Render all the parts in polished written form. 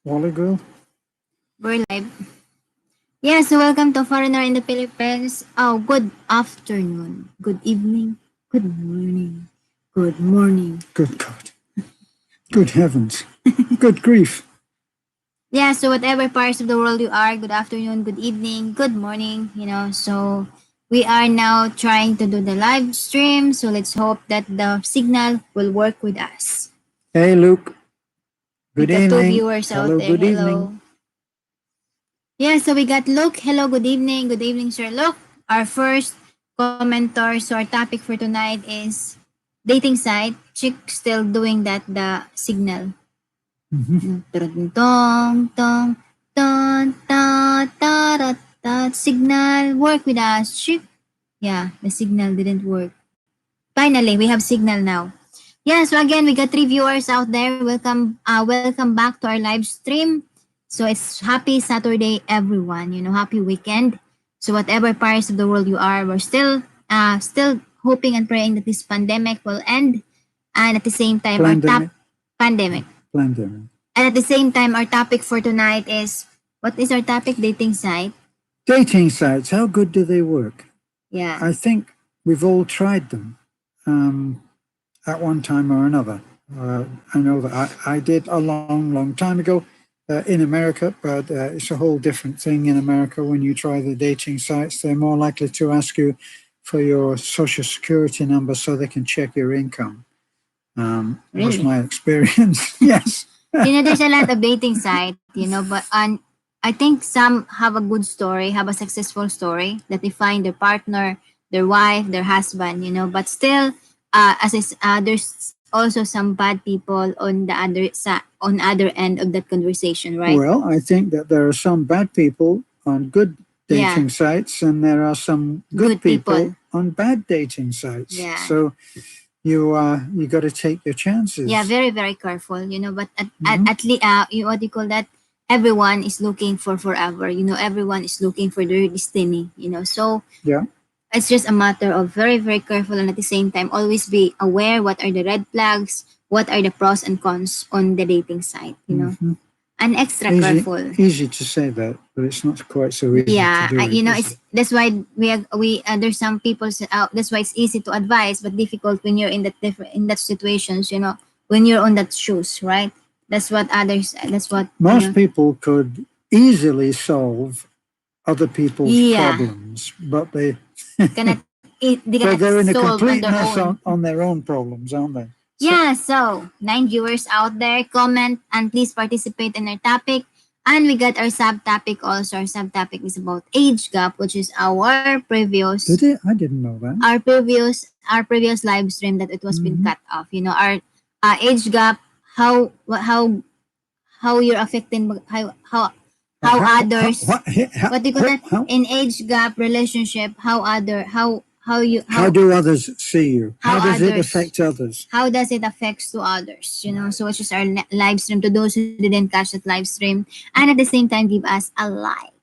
while ago. We're live. Yeah, so welcome to Foreigner in the Philippines. Oh, good afternoon, good evening, good morning, good morning. Good God. Good heavens. Good grief. Yeah, so whatever parts of the world you are, good afternoon, good evening, good morning. So we are now trying to do the live stream. So let's hope that the signal will work with us. Hey, Luke. We Good got two evening. viewers out Hello, there. good evening. Hello. Yeah, so we got Luke. Hello, good evening. Good evening, Sir Luke. Our first commenter. So our topic for tonight is dating site. Chick still doing that, the signal. Mm-hmm. Tong, tong, tong, ta, ta, ta, signal, work with us. Chick. Yeah, the signal didn't work. Finally, we have signal now. Yeah, so again, we got three viewers out there. Welcome back to our live stream. So it's happy Saturday, everyone. Happy weekend. So whatever parts of the world you are, we're still hoping and praying that this pandemic will end, and at the same time, our top Pandemic. pandemic. Pandemic. And at the same time, our topic for tonight is what is our topic? Dating site. Dating sites, how good do they work? Yeah. I think we've all tried them at one time or another. I know that I did a long, long time ago in America, but it's a whole different thing in America. When you try the dating sites, they're more likely to ask you for your social security number so they can check your income. Was Really? my experience. Yes. There's a lot of dating site, but I think some have a good story, have a successful story that they find their partner, their wife, their husband, but still, there's also some bad people on the on other end of that conversation, right? Well, I think that there are some bad people on good Yeah, dating sites, and there are some good good people people. on bad dating sites. Yeah. So you got to take your Yeah, chances. very very careful. But Hmm. at least what do you call that, everyone is looking for forever. Everyone is looking for their destiny. So Yeah. it's just a matter of very very careful, and at the same time always be aware what are the red flags, what are the pros and cons on the dating site, Hmm. and extra Easy, careful. easy to say that, but it's not quite so easy to Yeah, do it, is it's it? that's why there's some people that's why it's easy to advise but difficult when you're in that situations, when you're on that shoes, right? That's what Most people could easily solve other people's yeah, problems, but they cannot they're in a solve on complete their mess own. on their own problems, aren't they? So Yeah, so 9 viewers out there, comment and please participate in our topic. And we got our subtopic also. Our subtopic is about age gap, which is did it? I didn't know that. our previous live stream that it was been Hmm. cut off. Our age gap, how how you're affecting how others, what do you call that, in age gap relationship, how do others see you? how How does it others, affect others? how does it affects to others. Right. So which is our live stream to those who didn't catch that live stream, and at the same time give us a like.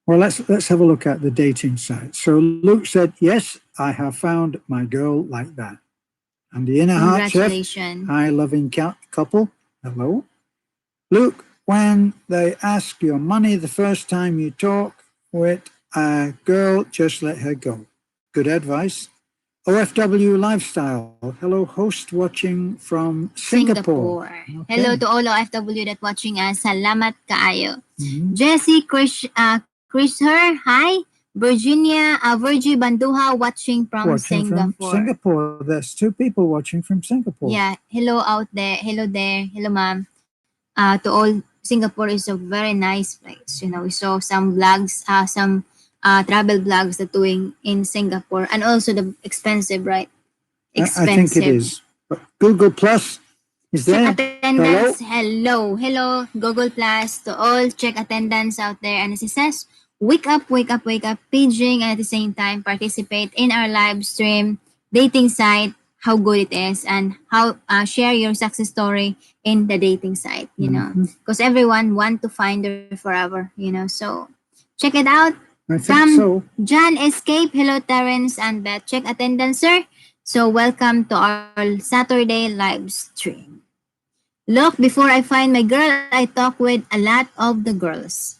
Well, let's have a look at the dating site. So Luke said, "Yes, I have found my girl like that." And the inner heart chef, Congratulations. hi, loving couple. Hello, Luke. When they ask your money the first time you talk with a girl, just let her go. Good advice. OFW Lifestyle. Hello, host watching from Singapore. Singapore. Hello Okay. to all OFW that watching us. Salamat kaayo. Mhm. Jessie Chris her, hi. Virgie Banduha watching from Watching from Singapore. Singapore. There's two people watching from Singapore. Yeah, hello out there. Hello there. Hello ma'am. To all, Singapore is a very nice place. We saw some vlogs, some travel vlogs that doing in Singapore, and also the expensive, right? I think it Expensive. is. But Google Plus is Check there. attendance. Hello. Hello. Google Plus to all. Check attendance out there, and as it says, wake up, paging, and at the same time participate in our live stream dating site. How good it is, and how share your success story in the dating site. Mhm. Because everyone want to find her forever. So check it out. I think From so. John Escape, hello Terence and Beth. Check attendance, sir. So welcome to our Saturday live stream. Look, before I find my girl, I talk with a lot of the girls.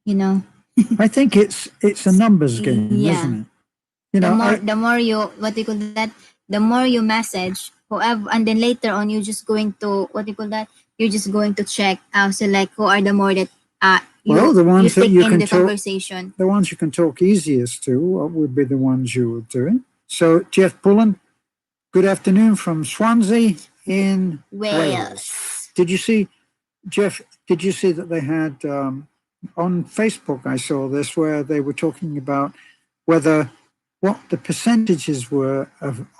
You know. I think it's a numbers game, isn't Yeah. it? You know, The more you what do you call that? The more you message whoever, and then later on you're just going to what do you call that? You're just going to check so like who are the more that well, the you ones that take you in can the talk, conversation. the ones you can talk easiest to would be the ones you would do. So, Jeff Pullen, good afternoon from Swansea in Wales. Wales. Did you see, Jeff? Did you see that they had on Facebook? I saw this where they were talking about whether what the percentages were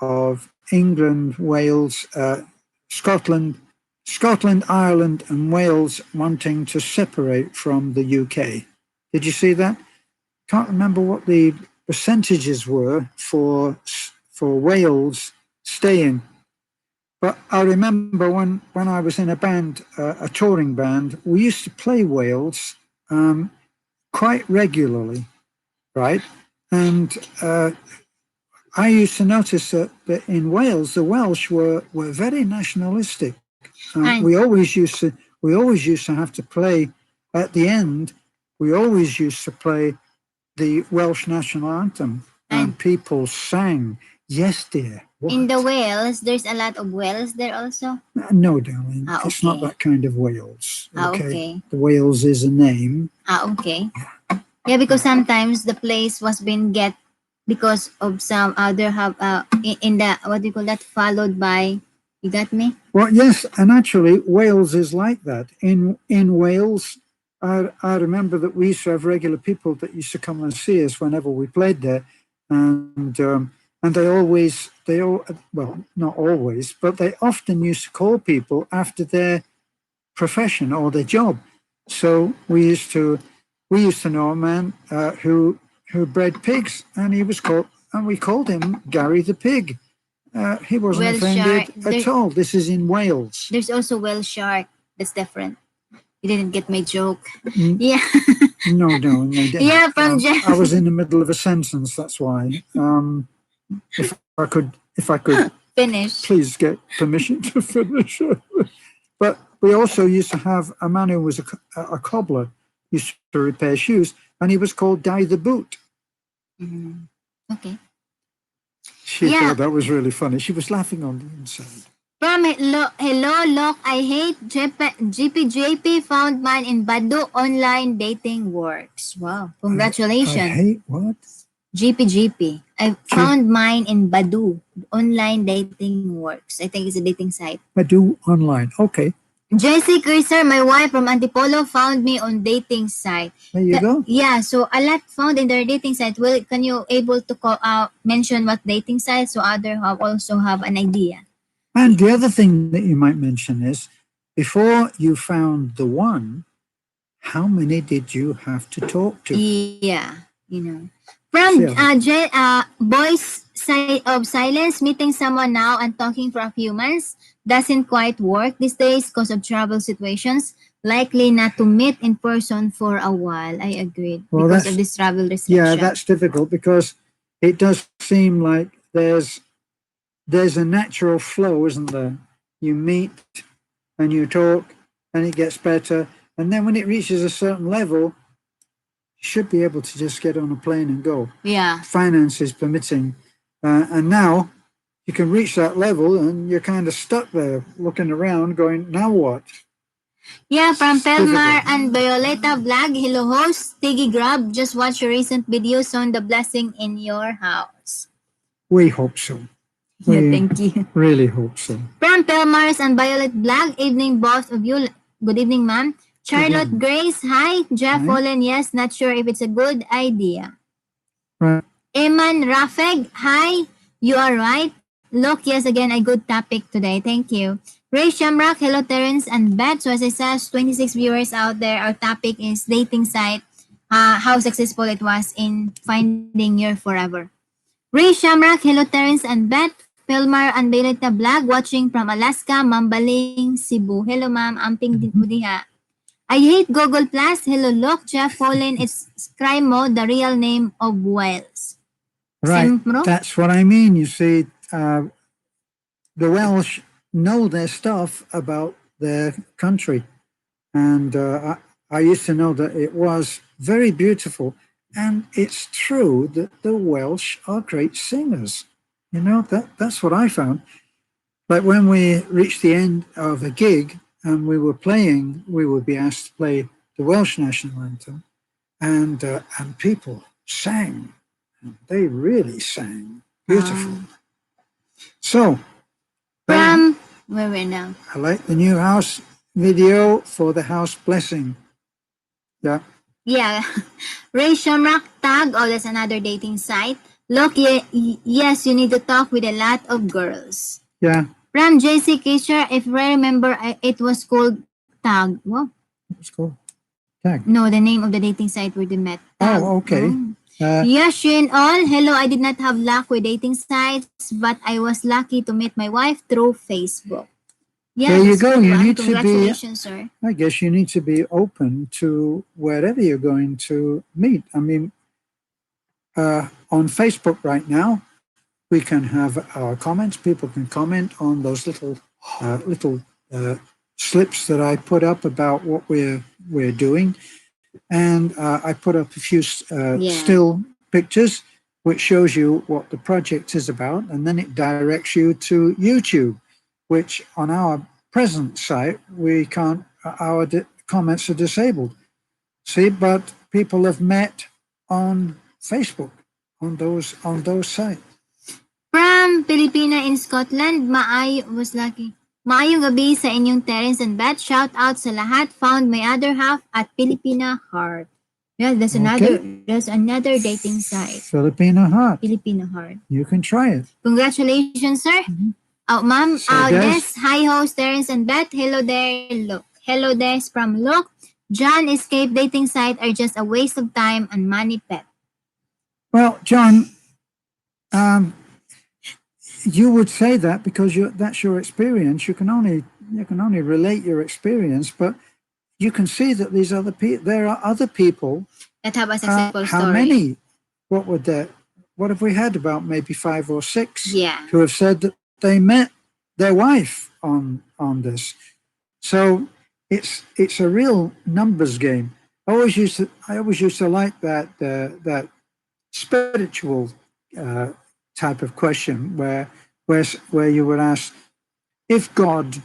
of England, Wales, Scotland, Ireland, and Wales wanting to separate from the UK. Did you see that? Can't remember what the percentages were for Wales staying, but I remember when I was in a band, a touring band, we used to play Wales quite regularly, right? And I used to notice that in Wales, the Welsh were very nationalistic. And We always used to have to play at the end. We always used to play the Welsh national anthem, and and people sang, "Yes, dear." What? in the Wales, there's a lot of Wales there also. No, darling, Ah, it's not okay. that kind of Wales. Ah, Okay, okay. the Wales is a name. Ah, okay. Yeah, because sometimes the place was being get because of some other have in the what do you call that followed by you got me? Well, yes, and actually, Wales is like that. In Wales, I remember that we used to have regular people that used to come and see us whenever we played there, and they all well, not always, but they often used to call people after their profession or their job. So we used to know a man who bred pigs, and we called him Gary the Pig. He wasn't Well shark. offended at all. This is in Wales. There's also well shark. That's different. You didn't get my joke. Mm, Yeah. No, I didn't. Yeah, from Jeff. I was in the middle of a sentence. That's why. If I could Finish. please get permission to finish. But we also used to have a man who was a cobbler, used to repair shoes, and he was called Die the Boot. Mhm. Okay. She Yeah. thought that was really funny. She was laughing on the inside. From hello, look, I hate GPJP found mine in Badu online dating works. Wow, I congratulations. hate what? GPGP. I found mine in Badu online dating works. I think it's a dating site. I do online. Okay, Jessie Crisar, my wife from Antipolo, found me on dating site. there you go. Yeah, so a lot found in their dating site. Well, can you able to mention what dating site so other have also have an idea? And the other thing that you might mention is, before you found the one, how many did you have to talk to? Yeah, From Boys Side of Silence, meeting someone now and talking for a few months doesn't quite work these days because of travel situations. Likely not to meet in person for a while. I agree. Well, Because of this travel restriction. Yeah, that's difficult because it does seem like there's a natural flow, isn't there? You meet and you talk and it gets better. And then when it reaches a certain level, you should be able to just get on a plane and go. Yeah. Finances permitting. And now you can reach that level and you're kind of stuck there looking around going, now what? Yeah, from Pelmar and Violeta Vlog, hello host, Tiggy Grab, just watch your recent videos on the blessing in your house. We hope so. Yeah, thank you. Really hope so. From Pelmars and Violet Vlog, evening both of you. Good evening, ma'am. Charlotte Grace, hi. Jeff Hi. Olin, yes, not sure if it's a good idea. Right. Eman Rafeg, hi. You are right. Look, yes, again, a good topic today. Thank you. Ray Shamrock, hello Terence and Beth. So as I said, 26 viewers out there. Our topic is dating site, how successful it was in finding your forever. Ray Shamrock, hello Terence and Beth. Pelmar and Violeta Vlog, watching from Alaska, Mambaling, Cebu. Hello ma'am, amping diha. I hate Google Plus. Hello look, Jeff Folin. It's Scrimo, the real name of Wales. Right. Sempro? That's what I mean. You see, the Welsh know their stuff about their country. And I used to know that it was very beautiful. And it's true that the Welsh are great singers. You know, that's what I found. Like when we reached the end of a gig and we were playing, we would be asked to play the Welsh national anthem, and people sang. They really sang beautiful. So, From where we're now. I like the new house video for the house blessing. Yeah. Yeah. Ray Shamrock tag. Oh, that's another dating site. Look, yes, you need to talk with a lot of girls. Yeah. From JC Kisher, if I remember, it was called Tag. What? It's cool. Tag. No, the name of the dating site where they met. Tag. Oh, okay. Yashin all. Hello, I did not have luck with dating sites, but I was lucky to meet my wife through Facebook. Yeah, there you go. You need to be. Congratulations, sir. I guess you need to be open to wherever you're going to meet. I mean, on Facebook right now, we can have our comments. People can comment on those little slips that I put up about what we're doing, and I put up a few still pictures which shows you what the project is about, and then it directs you to YouTube, which on our present site we can't. Our comments are disabled. See, but people have met on Facebook on those sites. From Filipina in Scotland, was lucky. Maayong gabi sa inyong Terence and Beth. Shout out sa lahat. Found my other half at Filipina Heart. Yeah, that's another dating site. Filipina Heart. Filipina Heart. You can try it. Congratulations, sir. Mm-hmm. Oh, ma'am. So Des. Hi, host Terence and Beth. Hello there. Look. Hello, Des from Look. John, escape dating site are just a waste of time and money, pet. Well, John, you would say that because that's your experience. You can only relate your experience, but you can see that these other people. There are other people that have a successful story. How many? What would that? What have we had? About maybe 5 or 6. Yeah. Who have said that they met their wife on this. So it's a real numbers game. I always used to like that spiritual type of question where you would ask, if God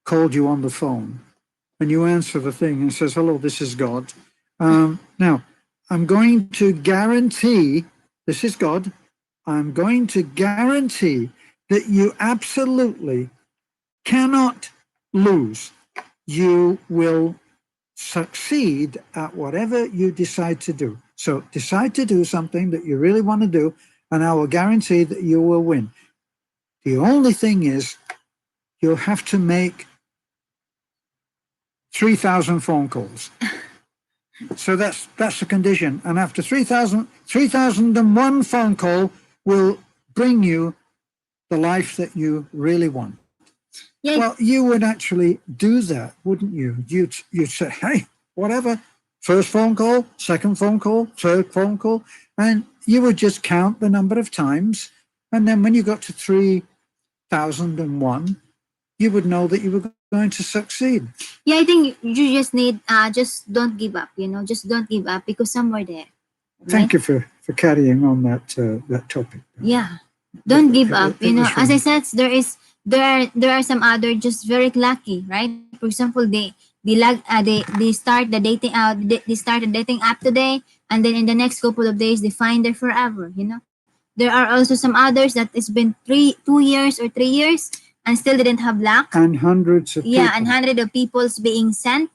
called you on the phone and you answer the thing and says, hello, this is God. Now, I'm going to guarantee, this is God, I'm going to guarantee that you absolutely cannot lose. You will succeed at whatever you decide to do. So decide to do something that you really want to do, and I will guarantee that you will win. The only thing is you'll have to make 3,000 phone calls. So that's the condition. And after 3,001 phone call will bring you the life that you really want. Yeah. Well, you would actually do that, wouldn't you? You'd say, hey, whatever. First phone call, second phone call, third phone call, and you would just count the number of times. And then when you got to 3,001, you would know that you were going to succeed. Yeah, I think you just need, just don't give up, just don't give up because somewhere there. Right? Thank you for carrying on that topic. Yeah, don't give up. As I said, there are some other just very lucky, right? For example, they start the dating out. They start a dating app today, and then in the next couple of days they find their forever. There are also some others that it's been 2 years or 3 years and still didn't have luck. And hundreds of people. Yeah, and hundreds of people's being sent,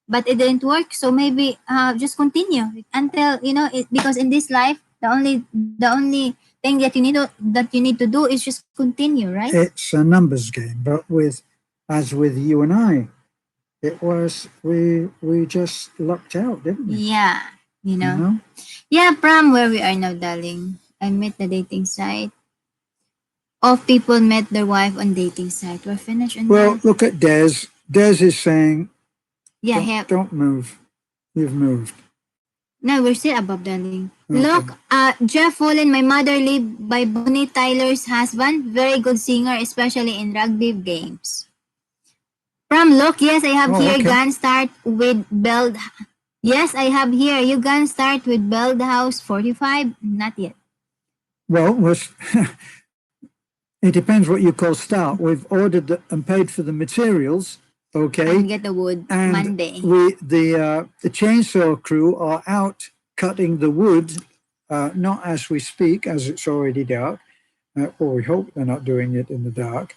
but it didn't work. So maybe just continue until because in this life the only thing that you need to do is just continue, right? It's a numbers game, but as with you and I, it was we just lucked out, didn't we? Yeah, Yeah, from where we are now, darling. I met the dating site. Of people met their wife on dating site. We're finished. Well, look at Des. Des is saying, yeah, don't move. You've moved. No, we're still above, darling. Okay. Look, Jeff Fallen, my mother lived by Bonnie Tyler's husband. Very good singer, especially in rugby games. From look, yes, I have Oh, here. okay. Gun start with build. Yes, I have here. You can start with build house 45. Not yet. Well, it depends what you call start. We've ordered and paid for the materials, okay, And get the wood and Monday. the chainsaw crew are out cutting the wood, not as we speak, as it's already dark, or we hope they're not doing it in the dark,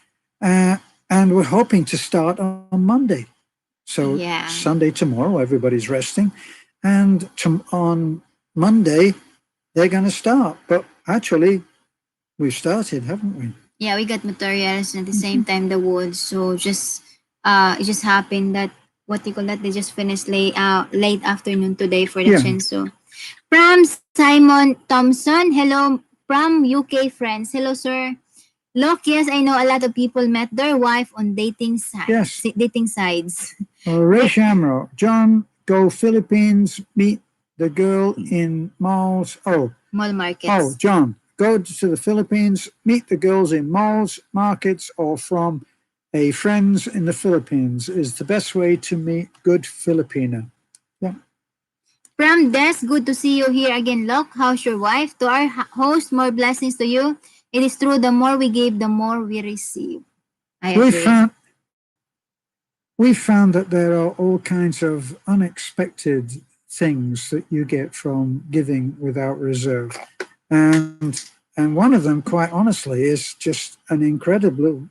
and we're hoping to start on Monday. So Yeah. Sunday tomorrow, everybody's resting, and on Monday they're going to start. But actually, we've started, haven't we? Yeah, we got materials and at the same time the wood. So just it just happened that what do you call that? They just finished late afternoon today for the Yeah. chainsaw. From Simon Thompson, hello from UK friends. Hello sir. Look, yes, I know a lot of people met their wife on dating sites. Yes. Dating sites. Ray Shamrock, John, go Philippines, meet the girl in malls. Mall markets. John, go to the Philippines, meet the girls in malls, markets, or from a friends in the Philippines is the best way to meet good Filipina. Yeah. From Des, good to see you here again. Look, how's your wife? To our host, more blessings to you. It is true, the more we give, the more we receive. I We agree. found that there are all kinds of unexpected things that you get from giving without reserve. And one of them, quite honestly, is just an incredibly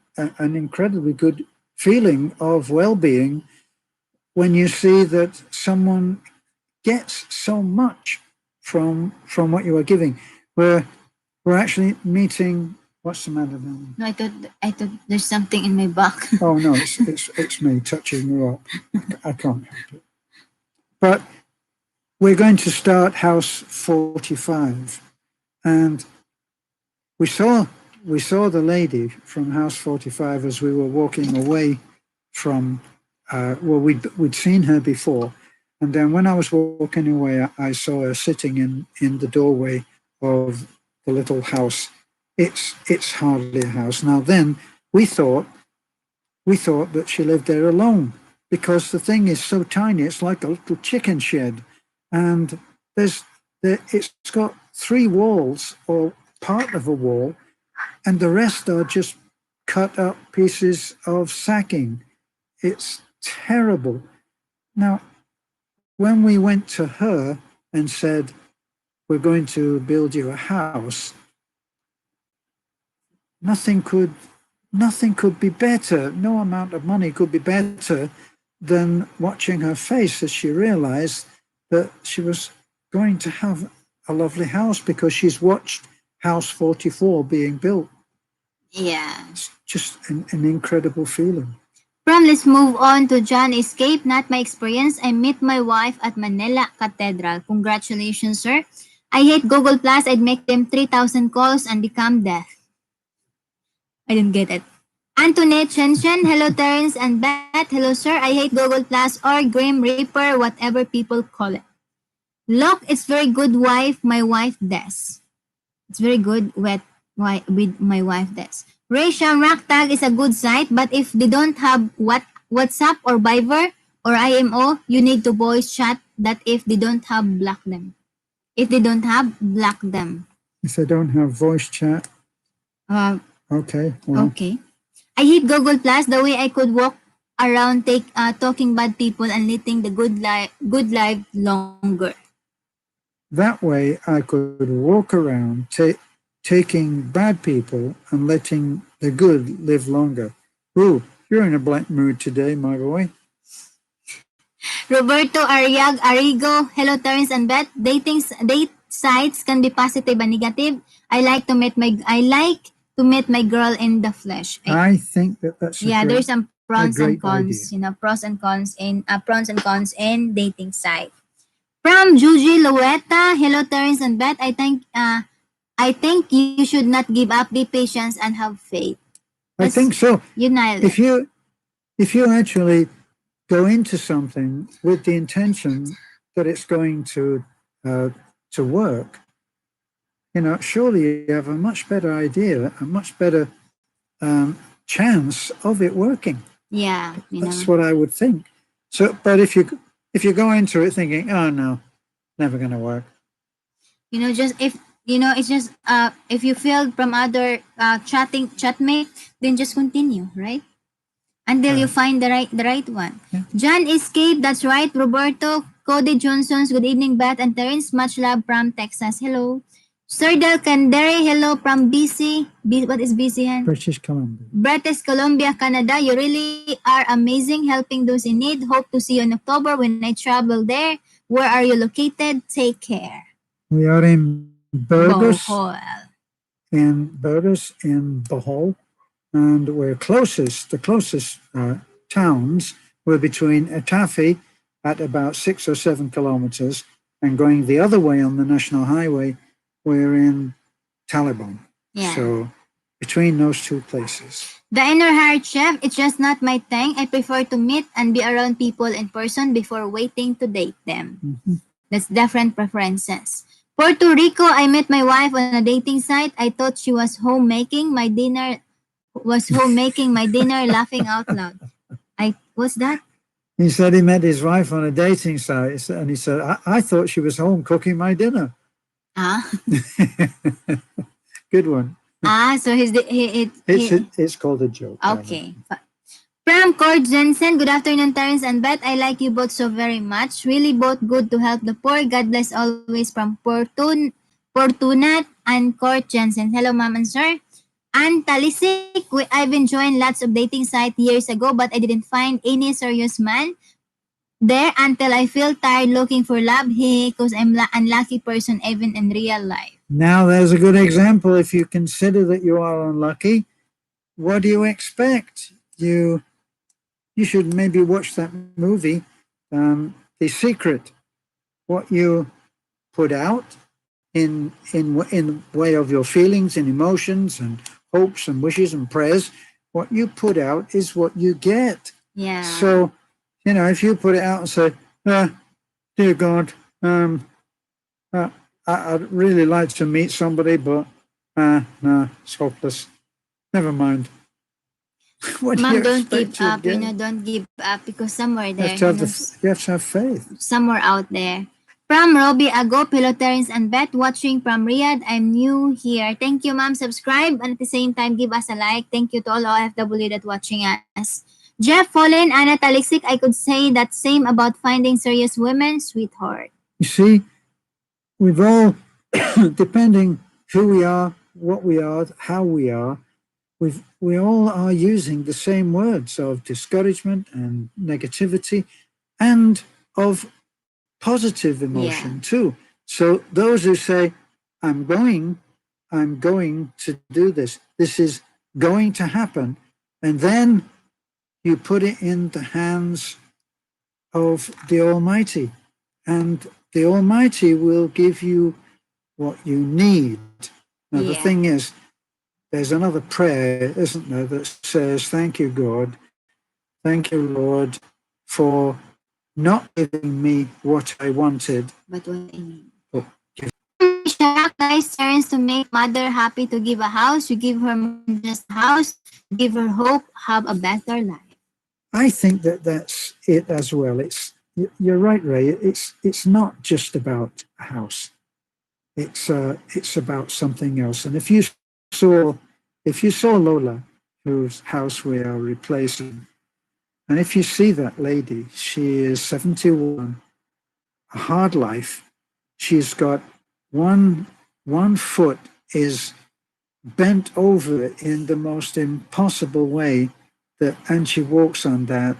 good feeling of well-being when you see that someone gets so much from what you are giving. We're actually meeting. What's the matter now? No, I thought there's something in my back. Oh no, it's me touching the rock. I can't help it. But we're going to start house 45, and we saw the lady from house 45 as we were walking away from. Well, we'd seen her before, and then when I was walking away, I saw her sitting in the doorway of the little house. It's hardly a house now. Then we thought that she lived there alone because the thing is so tiny. It's like a little chicken shed, and it's got 3 walls or part of a wall, and the rest are just cut up pieces of sacking. It's terrible. Now, when we went to her and said, we're going to build you a house, nothing could be better. No amount of money could be better than watching her face as she realized that she was going to have a lovely house because she's watched house 44 being built. Yeah. It's just an incredible feeling. From let's move on to John Escape, not my experience. I met my wife at Manila Cathedral. Congratulations, sir. I hate Google Plus. I'd make them 3,000 calls and become deaf. I didn't get it. Antoinette Shenshen, hello Terence and Beth. Hello sir, I hate Google Plus or Grim Reaper, whatever people call it. Look, it's very good wife, my wife Des. It's very good with my wife Des. Ray Shamrock tag is a good site, but if they don't have WhatsApp or Viber or IMO, you need to voice chat that if they don't have, block them. If they don't have, block them. If they don't have voice chat, okay. Well, Okay. I hate Google Plus. The way I could walk around talking bad people and letting the good life longer. That way I could walk around taking bad people and letting the good live longer. Ooh, you're in a blank mood today, my boy. Roberto Arrigo, hello Terence and Beth. Date sites can be positive and negative. I like to meet my girl in the flesh. I think that's there's some pros and idea. cons. Pros and cons in dating site. From Juji Lueta, hello Terence and Beth. I think you should not give up. Be patient and have faith. I think so. You nailed it. If you actually go into something with the intention that it's going to work, surely you have a much better idea, a much better chance of it working. Yeah, That's what I would think. So, but if you go into it thinking, oh no, never going to work. just if it's just if you failed from other chatmate, then just continue, right? Until you find the right one. Yeah. John Escape, that's right. Roberto, Cody Johnsons, good evening, Beth and Terence. Much love from Texas. Hello. Sir Del Candere, hello from BC. What is BC? British Columbia. British Columbia, Canada. You really are amazing helping those in need. Hope to see you in October when I travel there. Where are you located? Take care. We are in Burgos, Bohol. in Bohol, and we're the closest towns were between Etafe at about 6 or 7 kilometers, and going the other way on the national highway, we're in Taliban. Yeah. So between those two places. The inner heart chef, it's just not my thing. I prefer to meet and be around people in person before waiting to date them. Mm-hmm. That's different preferences. Puerto Rico, I met my wife on a dating site. I thought she was homemaking my dinner, laughing out loud. What's that? He said he met his wife on a dating site, and he said, I thought she was home cooking my dinner. Ah. Good one. So It's called a joke. Okay. From Cord Jensen, good afternoon, Terence and Beth. I like you both so very much. Really both good to help the poor. God bless always from Fortunat and Cord Jensen. Hello, Ma'am and Sir. And Talisik, I've been joined lots of dating sites years ago, but I didn't find any serious man there until I feel tired looking for love. Because I'm unlucky person even in real life. Now there's a good example. If you consider that you are unlucky, what do you expect? You should maybe watch that movie, The Secret. What you put out in the way of your feelings and emotions and hopes and wishes and prayers, what you put out is what you get. Yeah. So, if you put it out and say, dear God, I'd really like to meet somebody, but no, it's hopeless. Never mind. Mom, don't give up. Don't give up because somewhere there, you have to have faith. Somewhere out there. From Robbie Agop, hello Terence and Beth, watching from Riyadh. I'm new here. Thank you, Mom. Subscribe and at the same time give us a like. Thank you to all OFW that watching us. Jeff Fallen, Anna Taliksik, I could say that same about finding serious women, sweetheart. You see, we've all, depending who we are, what we are, how we are, we all are using the same words of discouragement and negativity and of positive emotion too. So those who say, I'm going to do this. This is going to happen. And then you put it in the hands of the Almighty. And the Almighty will give you what you need. Now, the thing is, there's another prayer, isn't there, that says, thank you, God. Thank you, Lord, for not giving me what I wanted. But what I need. Nice turns to make mother happy to give a house. You give her just a house, give her hope, have a better life. I think that's it as well. You're right, Ray. It's not just about a house. It's about something else. And if you saw Lola, whose house we are replacing, and if you see that lady, she is 71, a hard life. She's got one foot is bent over in the most impossible way, and she walks on that,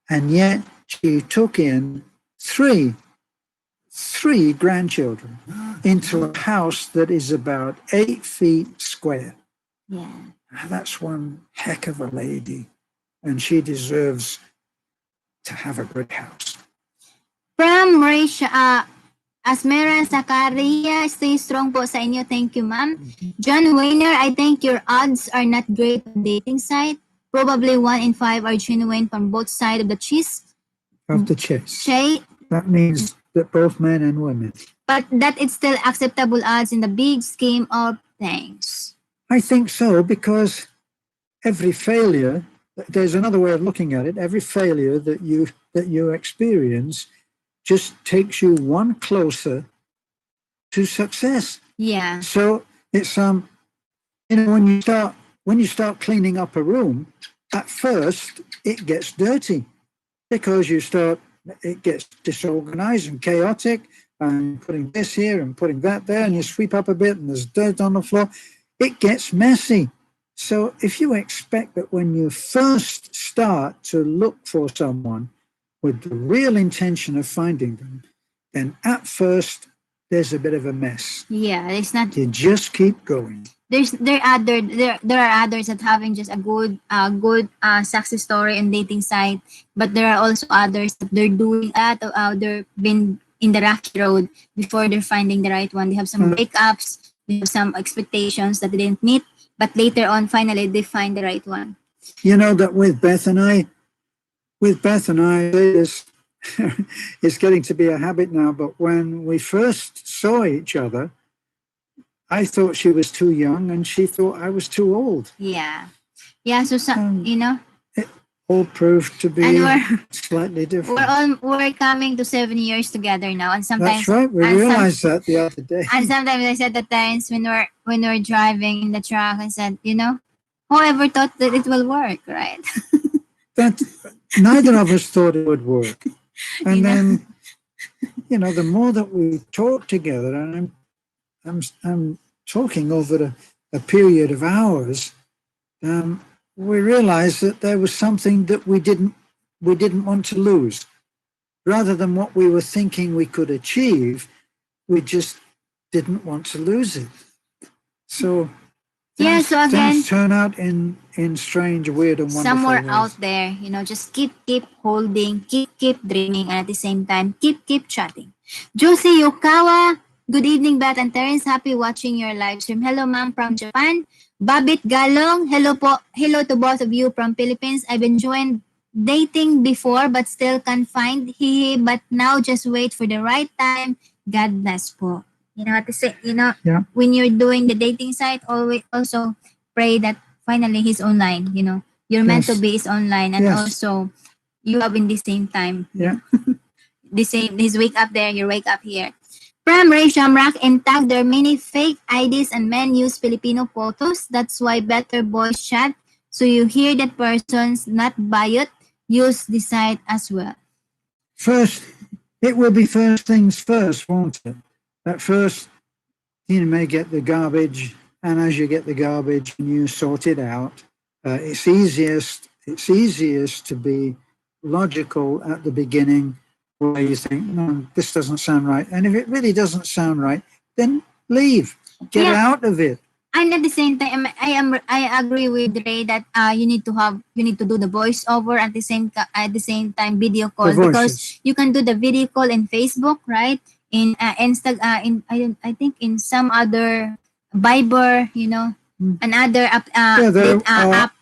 and yet she took in three grandchildren into a house that is about 8 feet square. Yeah. That's one heck of a lady, and she deserves to have a good house. From Marisha, Asmera Zakaria, stay strong po sa inyo. Thank you, ma'am. John Wayner, I think your odds are not great on dating site. Probably 1 in 5 are genuine from both sides of the chase. Of the chase. That means that both men and women. But that it's still acceptable odds in the big scheme of things. I think so, because every failure there's another way of looking at it. Every failure that you experience just takes you one closer to success. Yeah. So it's when you start cleaning up a room, at first it gets dirty because it gets disorganized and chaotic, and putting this here and putting that there, and you sweep up a bit and there's dirt on the floor. It gets messy. So if you expect that when you first start to look for someone with the real intention of finding them, then at first there's a bit of a mess. Yeah, it's not. You just keep going. There are others that having just a good success story on dating site, but there are also others that they're doing they've been in the rocky road before they're finding the right one. They have some breakups, they have some expectations that they didn't meet, but later on, finally, they find the right one. You know that with Beth and I, this it's getting to be a habit now. But when we first saw each other, I thought she was too young, and she thought I was too old. Yeah. So It all proved to be and slightly different. we're coming to 7 years together now, and sometimes That's right. We realized that the other day. And sometimes I said at times when we're driving in the truck, I said, whoever thought that it will work, right? That neither of us thought it would work. And then, the more that we talk together, and I'm talking over a period of hours, we realized that there was something that we didn't want to lose. Rather than what we were thinking we could achieve, we just didn't want to lose it. So things turn out in strange, weird, and wonderful somewhere ways. out there, just keep holding, keep dreaming, and at the same time, keep chatting. Josie Yokawa, good evening, Beth and Terence. Happy watching your live stream. Hello, ma'am, from Japan. Babit Galong, hello po. Hello to both of you from Philippines. I've been dating before, but still can't find but now just wait for the right time. God bless po. You know what to say? When you're doing the dating site, always also pray that finally he's online. You're meant to be is online, and also you have in the same time. Yeah. His wake up there, you wake up here. From Ray Shamrock and tag, there are many fake IDs and men use Filipino photos. That's why better boys chat. So you hear that person's not biot. Use the site as well. First, it will be first things first, won't it? At first, you may get the garbage, and as you get the garbage and you sort it out, it's easiest to be logical at the beginning, where you think, no, this doesn't sound right. And if it really doesn't sound right, then leave. Get out of it. And at the same time, I agree with Ray that you need to do the voiceover at the same time video call, because you can do the video call in Facebook, right? In Instagram, I think in some other Viber, another app, app,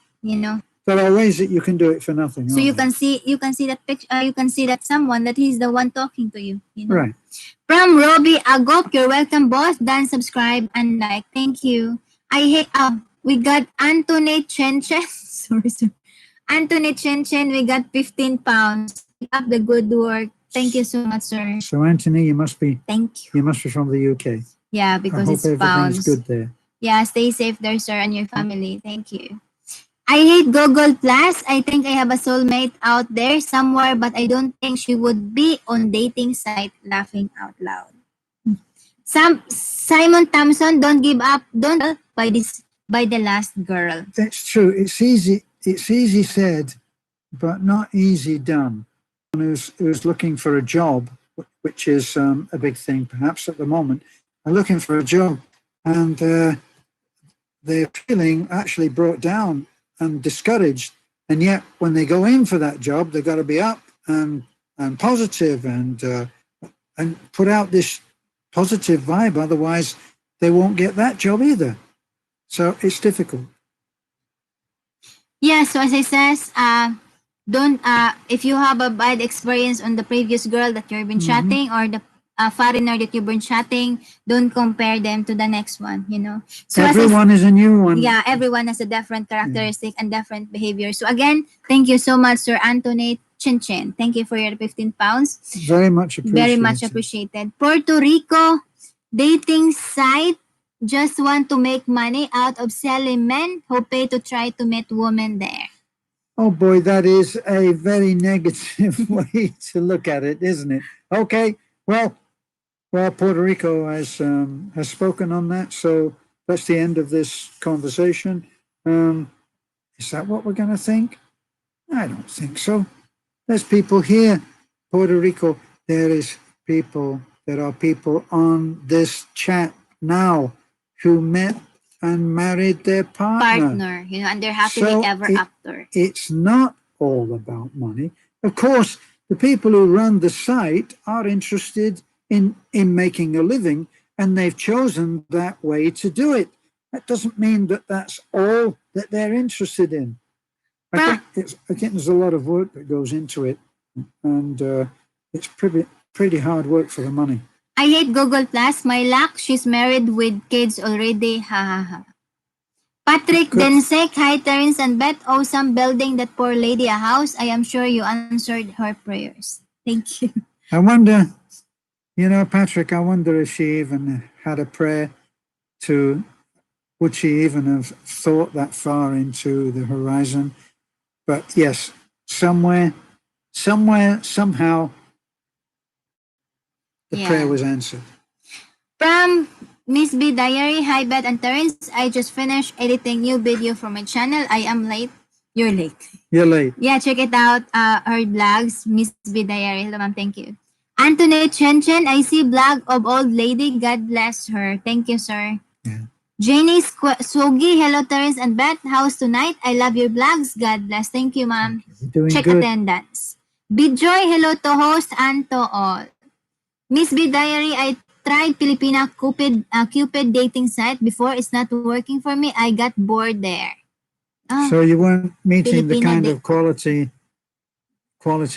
There are ways that you can do it for nothing. So you can see that picture. You can see that someone that he's the one talking to you. Right. From Robbie Agop, you're welcome, boss. Dan, subscribe and like. Thank you. We got Anthony Chen. Sorry. Anthony Chen, we got 15 pounds. Keep up the good work. Thank you so much, sir. So Anthony, you must be. Thank you. You must be from the UK. Yeah, because it's pounds. I hope everything's good there. Yeah, stay safe there, sir, and your family. Thank you. I hate Google Plus. I think I have a soulmate out there somewhere, but I don't think she would be on dating site. Laughing out loud. Simon Thompson, don't give up. Don't by the last girl. That's true. It's easy said, but not easy done. Who's looking for a job, which is a big thing perhaps at the moment, are looking for a job, and they're feeling actually brought down and discouraged, and yet when they go in for that job, they've got to be up and positive and put out this positive vibe. Otherwise, they won't get that job either. So it's difficult. Yeah. So as I says, don't if you have a bad experience on the previous girl that you've been chatting, or foreigner that you've been chatting, don't compare them to the next one, you know. So Everyone is a new one. yeah, everyone has a different characteristic and different behavior. So again, thank you so much, Sir Anthony Chin Chin. Thank you for your 15 pounds. Very much appreciated. Very much appreciated. Puerto Rico dating site just want to make money out of selling men who pay to try to meet women there. Oh boy, that is a very negative way to look at it, isn't it? Okay, well, Puerto Rico has spoken on that, so that's the end of this conversation. Is that what we're going to think? I don't think so. There's people here, Puerto Rico. There are people on this chat now who met and married their partner. You know, and they're happily ever after. It's not all about money. Of course, the people who run the site are interested in making a living, and they've chosen that way to do it. That doesn't mean that that's all that they're interested in. I think there's a lot of work that goes into it, and it's pretty hard work for the money. I hate Google Plus. My luck, she's married with kids already. Ha ha ha. Patrick Densek, hi Terence and Beth. Awesome building that poor lady a house. I am sure you answered her prayers. Thank you. I wonder, Patrick, I wonder if she even had a prayer would she even have thought that far into the horizon? But yes, somewhere, somehow, the prayer was answered. From Miss B Diary, hi Beth and Terence. I just finished editing new video for my channel. I am late. You're late. You're late. Yeah, check it out. Her blogs, Miss B Diary. Hello, ma'am. Thank you. Anthony Chen Chen, I see blog of old lady. God bless her. Thank you, sir. Yeah. Janie Swogi, hello Terence and Beth. How's tonight? I love your blogs. God bless. Thank you, ma'am. Doing Check good. attendance. Bijoy, hello to host and to all. Miss B Diary, I tried Filipina Cupid dating site before. It's not working for me. I got bored there. So you weren't meeting the Filipina kind of quality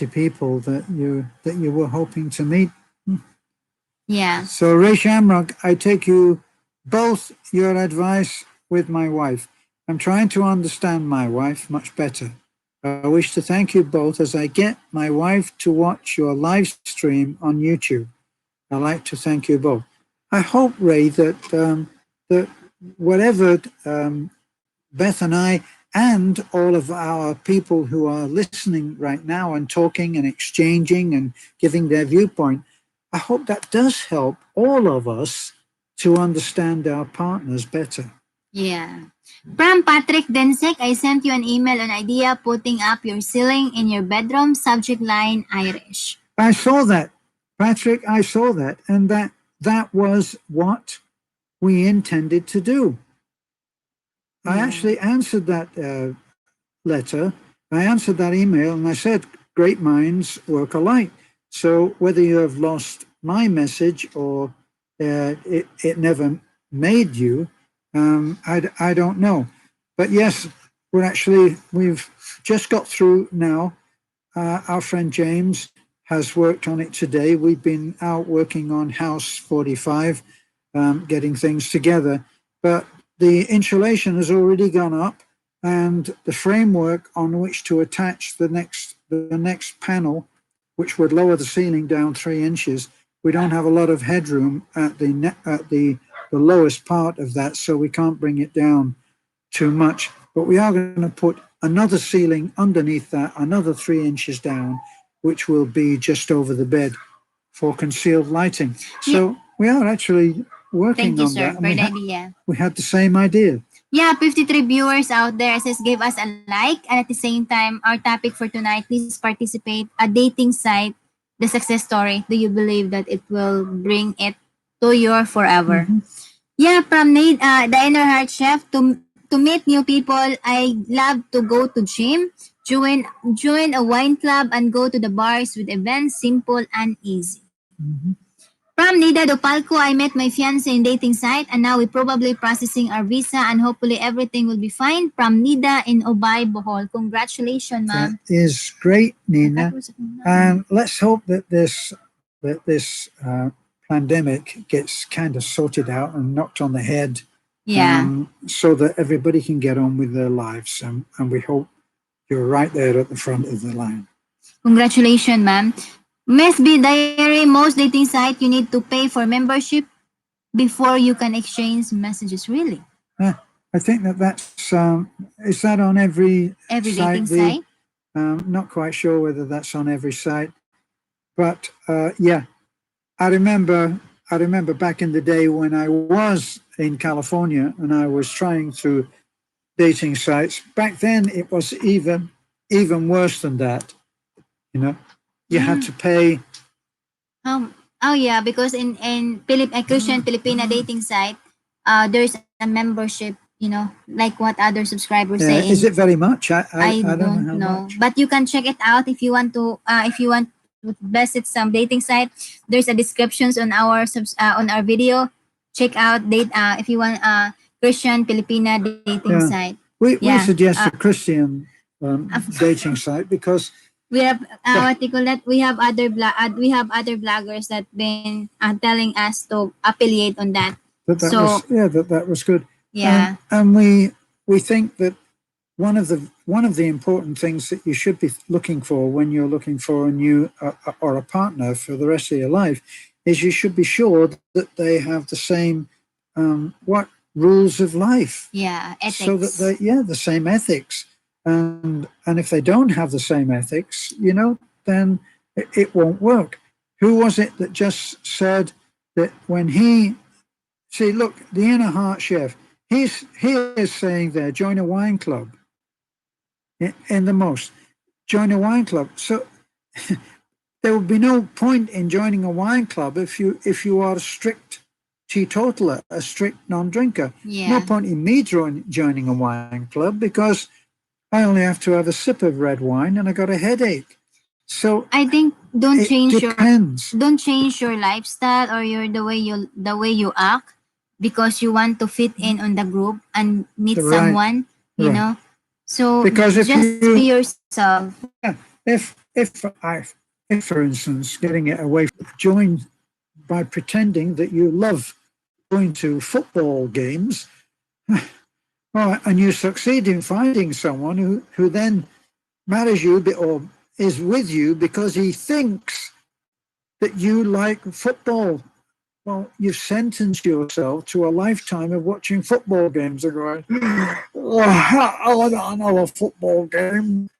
people that you were hoping to meet. Yeah. So Ray Shamrock, I take both your advice with my wife. I'm trying to understand my wife much better. I wish to thank you both as I get my wife to watch your live stream on YouTube. I'd like to thank you both. I hope, Ray, that whatever Beth and I and all of our people who are listening right now and talking and exchanging and giving their viewpoint, I hope that does help all of us to understand our partners better. Yeah. From Patrick Densek, I sent you an email on idea putting up your ceiling in your bedroom, subject line Irish. I saw that, Patrick, I saw that, and that was what we intended to do. I actually answered that letter. I answered that email, and I said, great minds work alike. So whether you have lost my message or it never made you, I don't know. But yes, we've just got through now. Our friend James has worked on it today. We've been out working on House 45, getting things together. But the insulation has already gone up, and the framework on which to attach the next panel, which would lower the ceiling down 3 inches, we don't have a lot of headroom at the lowest part of that, so we can't bring it down too much. But we are going to put another ceiling underneath that, another 3 inches down, which will be just over the bed for concealed lighting. So we are actually working on that. Thank you, sir, for the idea. We had the same idea. Yeah, 53 viewers out there says give us a like, and at the same time, our topic for tonight, please participate. A dating site, the success story. Do you believe that it will bring it to your forever? Mm-hmm. Yeah, from the Inner Heart Chef, to meet new people, I love to go to gym, join a wine club, and go to the bars with events, simple and easy. Mm-hmm. From Nida Dopalco, I met my fiance in dating site, and now we're probably processing our visa, and hopefully everything will be fine. From Nida in Obay, Bohol. Congratulations, ma'am. That is great, Nina. And let's hope that this pandemic gets kind of sorted out and knocked on the head, Yeah. so that everybody can get on with their lives. And we hope you're right there at the front of the line. Congratulations, ma'am. Miss B Diary, most dating site you need to pay for membership before you can exchange messages. Really? I think that's is that on every Every site? dating site? Not quite sure whether that's on every site, but yeah, I remember back in the day when I was in California and I was trying through dating sites. Back then, it was even worse than that. You know, you had to pay. Oh yeah, because in Christian Filipina dating site, there's a membership. Like what other subscribers say. Is it very much? I I don't know don't how know, much. but you can check it out if you want to. If you want to visit some dating site, there's a descriptions on our on our video. Check out date if you want Christian Filipina dating Yeah. site. We suggest a Christian dating site because we have what do you call that? We have other we have other bloggers that been telling us to affiliate on that. that was good. Yeah. And we think that one of the important things that you should be looking for when you're looking for a new or a partner for the rest of your life is you should be sure that they have the same what rules of life. Yeah, ethics. So that the same ethics. And if they don't have the same ethics, then it won't work. Who was it that just said that when look, the inner heart chef, he is saying there, join a wine club. In the most, join a wine club. So there would be no point in joining a wine club if you are a strict teetotaler, a strict non-drinker. Yeah. No point in me joining a wine club because I only have to have a sip of red wine and I got a headache. So I think don't change your lifestyle or the way you act because you want to fit in on the group and meet someone, you know. So because if just be yourself. Yeah, if for instance getting it away join by pretending that you love going to football games, and you succeed in finding someone who then marries you or is with you because he thinks that you like football. Well, you've sentenced yourself to a lifetime of watching football games and going, I want another football game.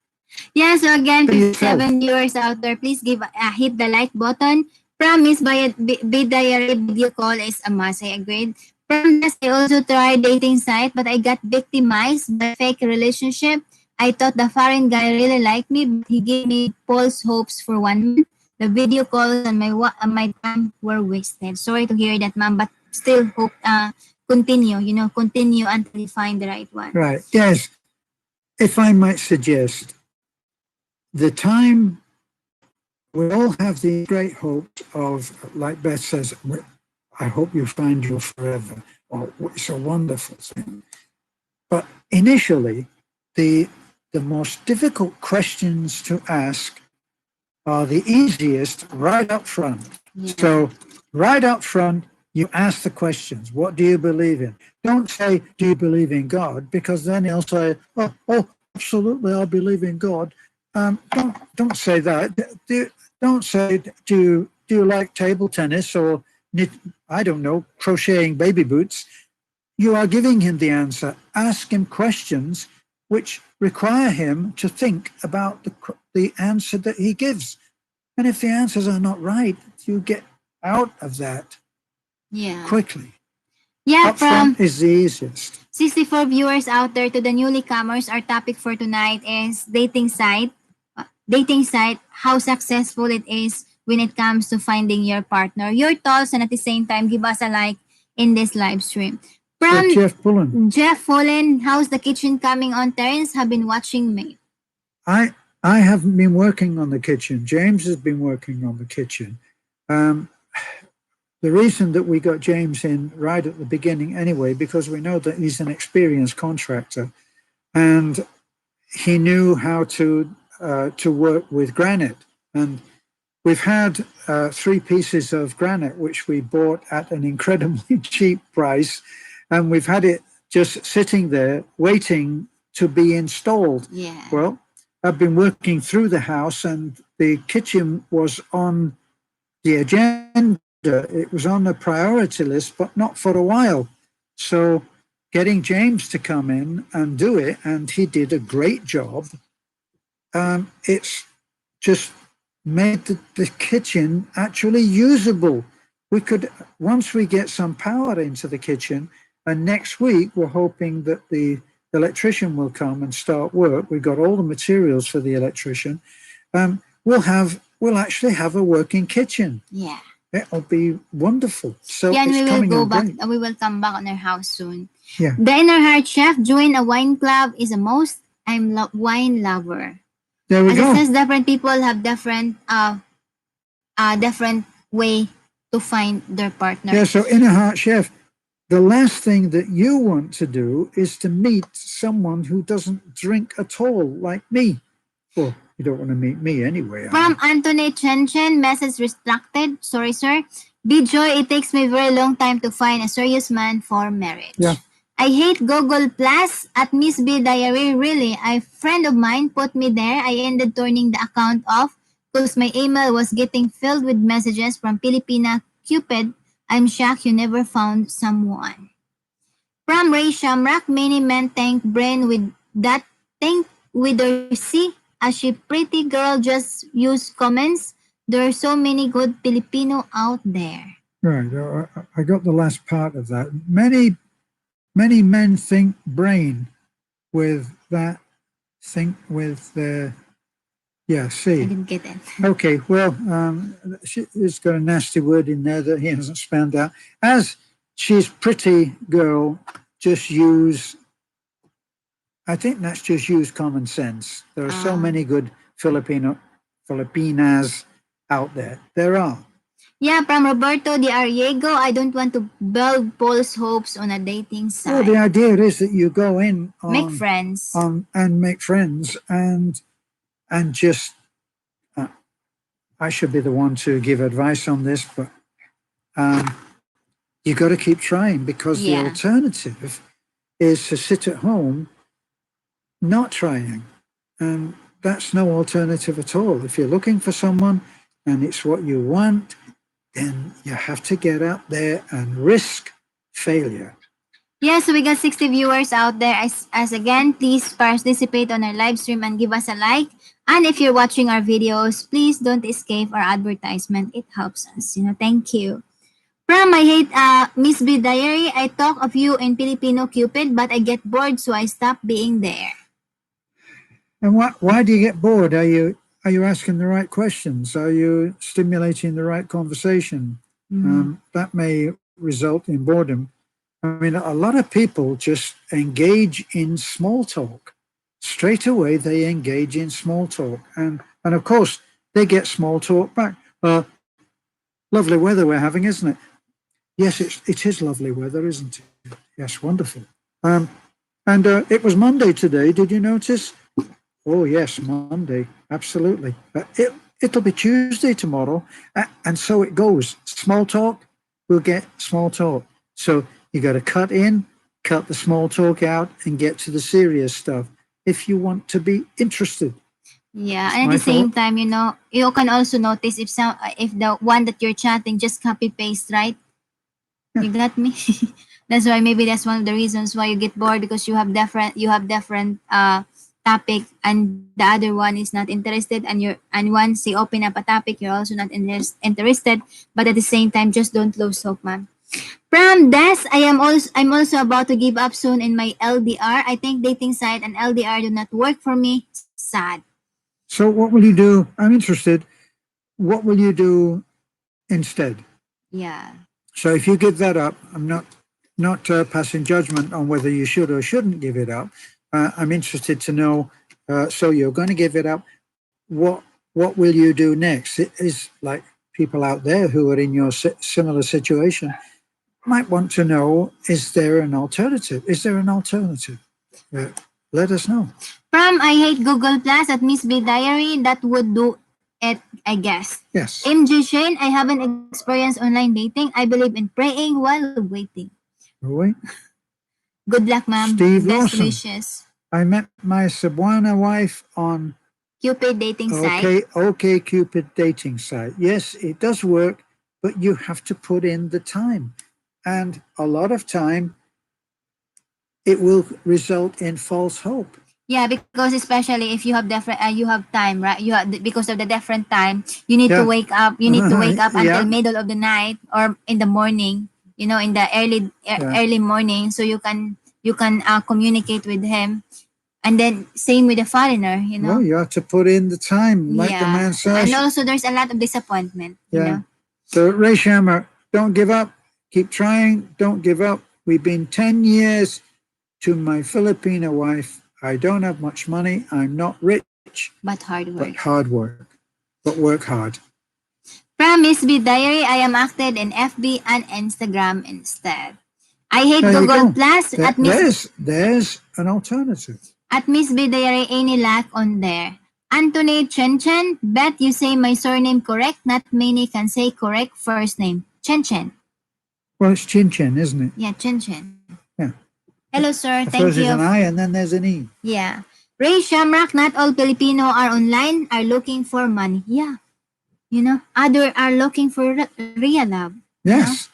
Yeah, so again, 57 viewers out there, please hit the like button. Promise by Diary video call is a must, I agreed. From this, I also tried dating site, but I got victimized by fake relationship. I thought the foreign guy really liked me, but he gave me false hopes for 1 month. The video calls and my time were wasted. Sorry to hear that, ma'am, but still hope continue until you find the right one. Right. Yes. If I might suggest, the time we all have the great hope of, like Beth says, I hope you find your forever. Or it's a wonderful thing. But initially, the most difficult questions to ask are the easiest right up front. Yeah. So right up front, you ask the questions. What do you believe in? Don't say, do you believe in God? Because then he'll say, oh, absolutely, I believe in God. Don't say that. Don't say, do you like table tennis or, I don't know, crocheting baby boots? You are giving him the answer. Ask him questions which require him to think about the answer that he gives. And if the answers are not right, you get out of that quickly. Yeah, Upfront is the easiest. 64 viewers out there. To the newcomers, our topic for tonight is dating site. How successful it is when it comes to finding your partner. Your thoughts, and at the same time, give us a like in this live stream. From Jeff Pullen, how's the kitchen coming on? Terrence have been watching me. I haven't been working on the kitchen. James has been working on the kitchen. The reason that we got James in right at the beginning anyway, because we know that he's an experienced contractor and he knew how to work with granite. And we've had 3 pieces of granite, which we bought at an incredibly cheap price, and we've had it just sitting there waiting to be installed. Yeah. Well, I've been working through the house, and the kitchen was on the agenda. It was on the priority list, but not for a while. So getting James to come in and do it, and he did a great job. It's just made the kitchen actually usable. We could, once we get some power into the kitchen, and next week we're hoping that the electrician will come and start work. We've got all the materials for the electrician. We'll actually have a working kitchen. Yeah. It'll be wonderful. So Yeah, and it's we will coming go on back. great. We will come back on our house soon. Yeah. The Inner Heart Chef, join a wine club is the most. I'm wine lover. There we As go. it says, different people have different way to find their partner. Yeah, so Inner Heart Chef, the last thing that you want to do is to meet someone who doesn't drink at all, like me. Well, you don't want to meet me anyway. From Anthony Chen, message restricted. Sorry, sir. Joy, it takes me very long time to find a serious man for marriage. Yeah. I hate Google Plus at Miss B Diary. Really, a friend of mine put me there. I ended turning the account off because my email was getting filled with messages from Filipina Cupid. I'm shocked you never found someone. From Ray Shamrock, many men thank Brain with that think with her see as she pretty girl just use comments. There are so many good Filipino out there. Right. I got the last part of that. Many men think brain with that, think with the, yeah, I see. didn't get it. Okay, well, she's got a nasty word in there that he hasn't spelled out. As she's pretty girl, just use, I think that's just use common sense. There are so many good Filipinas out there. There are. Yeah, from Roberto de Arriego, I don't want to build false hopes on a dating site. Well, the idea is that you go in on, Make friends. and make friends and just, I should be the one to give advice on this, but you got to keep trying, because the alternative is to sit at home not trying. And that's no alternative at all. If you're looking for someone and it's what you want, then you have to get out there and risk failure. Yeah, so we got 60 viewers out there. As again, please participate on our live stream and give us a like. And if you're watching our videos, please don't escape our advertisement. It helps us. Thank you. From I hate Miss B Diary, I talk of you in Filipino Cupid, but I get bored, so I stop being there. And why do you get bored? Are you asking the right questions? Are you stimulating the right conversation? That may result in boredom. I mean, a lot of people just engage in small talk. Straight away, they engage in small talk. And of course, they get small talk back. Lovely weather we're having, isn't it? Yes, it is lovely weather, isn't it? Yes, wonderful. And it was Monday today. Did you notice? Oh, yes, Monday. Absolutely. It'll be Tuesday tomorrow. And so it goes. Small talk, we'll get small talk. So you got to cut the small talk out and get to the serious stuff if you want to be interested. Yeah, and at the same time, you can also notice if the one that you're chatting just copy paste, right? Yeah. You got me? That's why maybe that's one of the reasons why you get bored, because you have different topic and the other one is not interested, and once you open up a topic, you're also not interested. But at the same time, just don't lose hope, ma'am. From Des, I'm also about to give up soon in my LDR. I think dating site and LDR do not work for me. Sad. So what will you do? I'm interested. What will you do instead? Yeah. So if you give that up, I'm not passing judgment on whether you should or shouldn't give it up. I'm interested to know. So you're going to give it up. What will you do next? It is like people out there who are in your similar situation might want to know, is there an alternative? Is there an alternative? Let us know. From I hate Google Plus at Miss B Diary, that would do I guess. Yes. MJ Shane, I haven't experienced online dating. I believe in praying while waiting. Roy. Good luck, ma'am. Steve Best Lawson. wishes. I met my Cebuana wife on Cupid dating site. OK Cupid dating site. Yes, it does work, but you have to put in the time. And a lot of time, it will result in false hope. Yeah, because especially if you have you have time, right? You have because of the different time, you need to Yeah. wake up. You need to wake up until Yeah. middle of the night or in the morning. You know, in the Yeah. early morning, so you can communicate with him, and then same with the foreigner. You know. Well, you have to put in the time, like the man Yeah, and says. also there's a lot of disappointment. You Yeah. know. So, Ray Shamrock, don't give up. Keep trying. Don't give up. We've been 10 years to my Filipina wife. I don't have much money. I'm not rich, But hard work. but hard work. But work hard. From Miss B Diary, I am active in FB and Instagram instead. I hate There you Google go. Plus at There's an alternative. Miss B Diary. Any lack on there? Anthony Chen, bet you say my surname correct. Not many can say correct first name. Chen. Well, it's Chin Chin, isn't it? Yeah, Chen. Yeah. Hello, sir. Thank First you. there's an I and then there's an E. Yeah. Ray Shamrock, not all Filipino are online, are looking for money. Yeah. You know, other are looking for real love. Yes.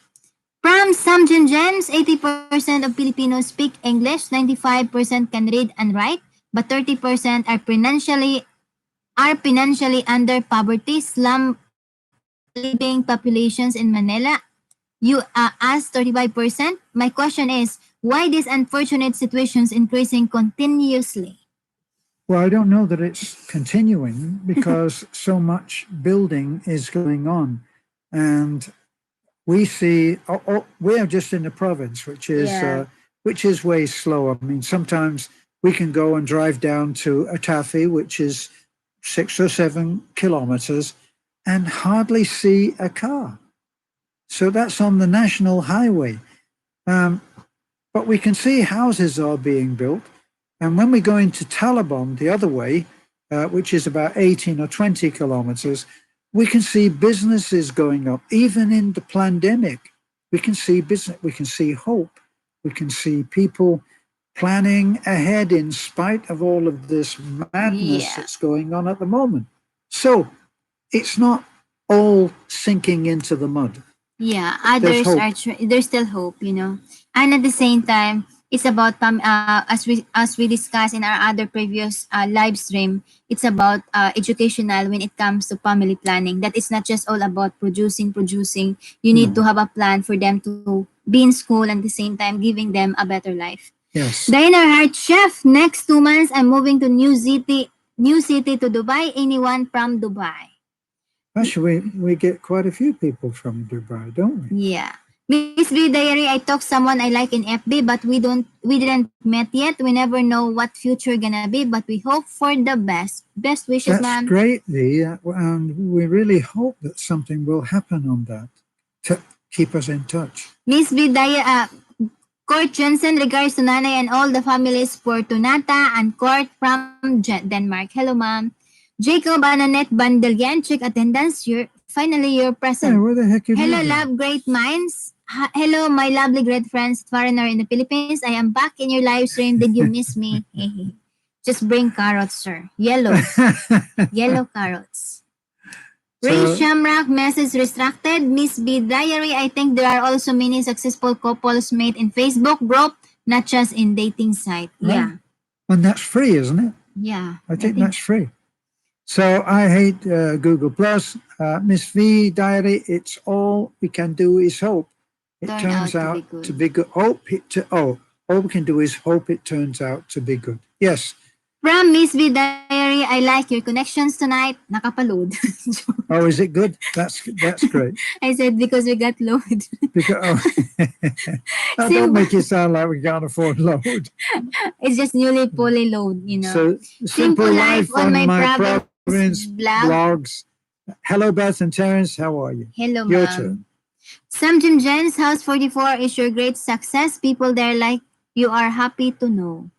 From Samjin Gems, 80% of Filipinos speak English, 95% can read and write, but 30% are financially under poverty, slum living populations in Manila. You asked 35%. My question is, why these unfortunate situations increasing continuously? Well, I don't know that it's continuing because so much building is going on. And we see, we are just in the province, which is way slower. I mean, sometimes we can go and drive down to Atafi, which is 6 or 7 kilometers, and hardly see a car. So that's on the national highway. But we can see houses are being built. And when we go into Taliban the other way, which is about 18 or 20 kilometers, we can see businesses going up. Even in the pandemic, we can see business, we can see hope. We can see people planning ahead in spite of all of this madness that's going on at the moment. So it's not all sinking into the mud. Yeah, others there's still hope, you know. And at the same time, it's about as we discussed in our other previous live stream, it's about educational when it comes to family planning. That it's not just all about producing. You need to have a plan for them to be in school and at the same time giving them a better life. Yes. Diner Heart Chef, next 2 months I'm moving to new city to Dubai. Anyone from Dubai? Actually, we get quite a few people from Dubai, don't we? Yeah. Miss B Diary, I talked someone I like in FB, but we didn't met yet. We never know what future gonna be, but we hope for the best. Best wishes, That's ma'am. great, Lee, and we really hope that something will happen on that to keep us in touch. Miss B Diary, Court Johnson regards to Nanay and all the families for Tunata and Court from Denmark. Hello, ma'am. Jacob Annette Bandelian, check attendance. You're present. Hey, where the heck are you? Hello, love, great minds. Hello, my lovely great friends, foreigner in the Philippines. I am back in your live stream. Did you miss me? Just bring carrots, sir. Yellow carrots. Ray Shamrock, message restricted. Miss B Diary, I think there are also many successful couples made in Facebook group, not just in dating site. Right. Yeah. And that's free, isn't it? Yeah. I think that's free. So I hate Google Plus. Miss V Diary, it's all we can do is hope. It turns out to be good. All we can do is hope it turns out to be good. Yes. From Miss B Diary, I like your connections tonight. Nakapaload. Oh, is it good? That's great. I said because we got load. Don't make it sound like we can't afford load. It's just newly fully load, you know. So simple life on my province blogs. Hello, Beth and Terence. How are you? Hello, Your ma'am. turn. Samjin Jen's House 44 is your great success. People there like you are happy to know.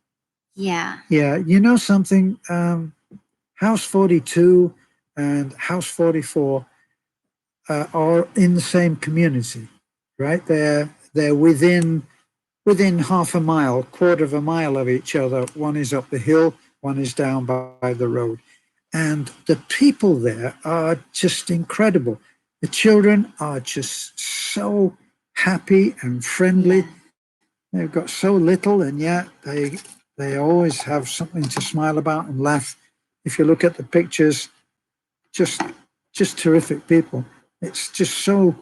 Yeah. Yeah, you know something? House 42 and House 44 are in the same community, right? They're within half a mile, quarter of a mile of each other. One is up the hill, one is down by the road. And the people there are just incredible. The children are just so happy and friendly. Yeah. They've got so little, and yet they always have something to smile about and laugh. If you look at the pictures, just terrific people. It's just so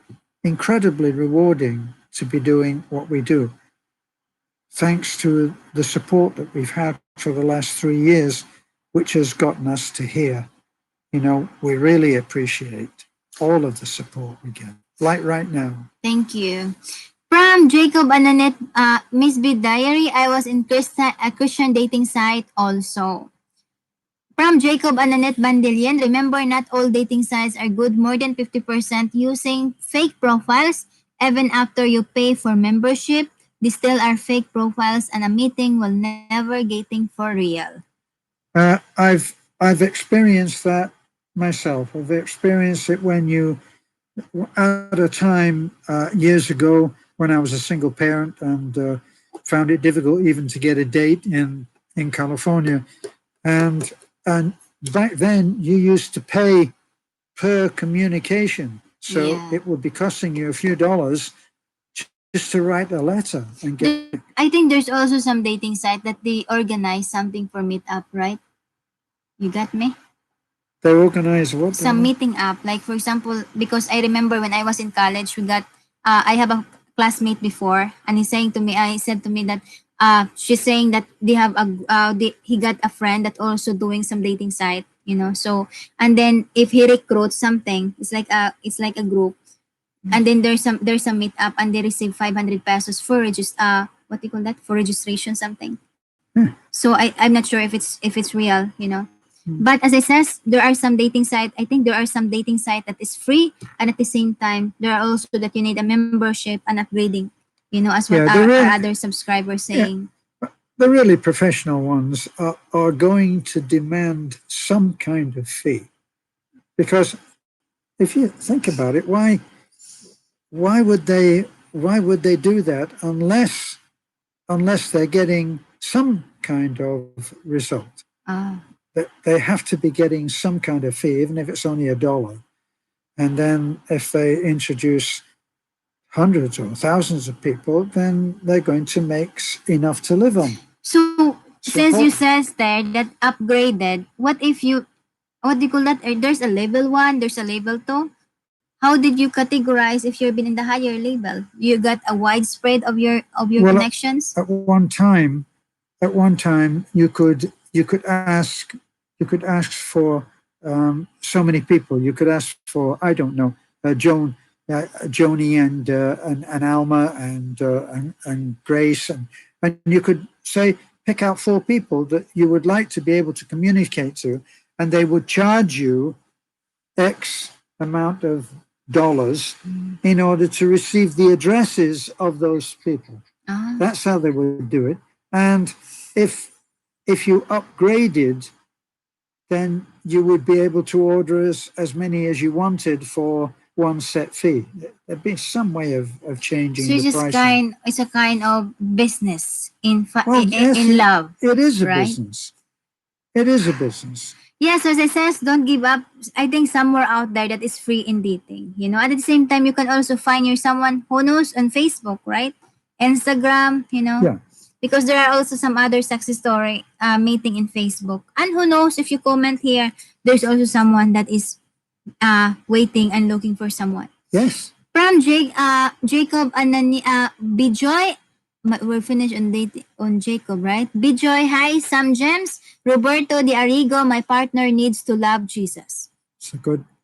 incredibly rewarding to be doing what we do. Thanks to the support that we've had for the last 3 years, which has gotten us to here. You know, we really appreciate all of the support we get, like right now. Thank you. From Jacob and Annette, Miss B Diary, I was in a Christian dating site also. From Jacob and Annette Bandelian, remember not all dating sites are good. More than 50% using fake profiles. Even after you pay for membership, they still are fake profiles and a meeting will never getting for real. I've experienced that myself. I've experienced it when you, at a time years ago when I was a single parent and found it difficult even to get a date in California, and back then you used to pay per communication, so Yeah. it would be costing you a few dollars just to write a letter and get. I think there's also some dating site that they organize something for meetup, right? You got me? They organize what? Some meeting app. Like for example, because I remember when I was in college, we got I have a classmate before, and I said to me that she's saying that they have he got a friend that also doing some dating site, you know. So and then if he recruits something, it's like a group, and then there's a meetup, and they receive 500 pesos for what do you call that, for registration something. So I'm not sure if it's real, you know. But as I says, there are some dating site. I think there are some dating site that is free, and at the same time, there are also that you need a membership and upgrading. You know, as what Yeah, our other subscribers saying. the really professional ones are going to demand some kind of fee, because if you think about it, why would they do that unless they're getting some kind of result? Ah, They have to be getting some kind of fee, even if it's only $1. And then if they introduce hundreds or thousands of people, then they're going to make enough to live on. so since you says there that upgraded, what if you what do you call that? There's a level 1, there's a level 2. How did you categorize if you've been in the higher level? You got a widespread of your Well, connections? At one time, you could ask for so many people. You could ask for, I don't know, Joni and Alma and Grace, and you could say, pick out 4 people that you would like to be able to communicate to, and they would charge you X amount of dollars in order to receive the addresses of those people. That's how they would do it. And if you upgraded, then you would be able to order as many as you wanted for one set fee. There'd be some way of changing So the pricing. it's a kind of business in Yes, in love. it is a right? business. It is a business. Yeah, so as I says, don't give up. I think somewhere out there that is free in dating. You know, at the same time, you can also find your someone who knows on Facebook, right? Instagram, you know. Yeah. Because there are also some other success story meeting in Facebook. And who knows, if you comment here, there's also someone that is waiting and looking for someone. Yes. From Jacob Anani, Bijoy, we're finished on Jacob, right? Bijoy, hi, Sam Gems. Roberto de Arrigo, my partner needs to love Jesus.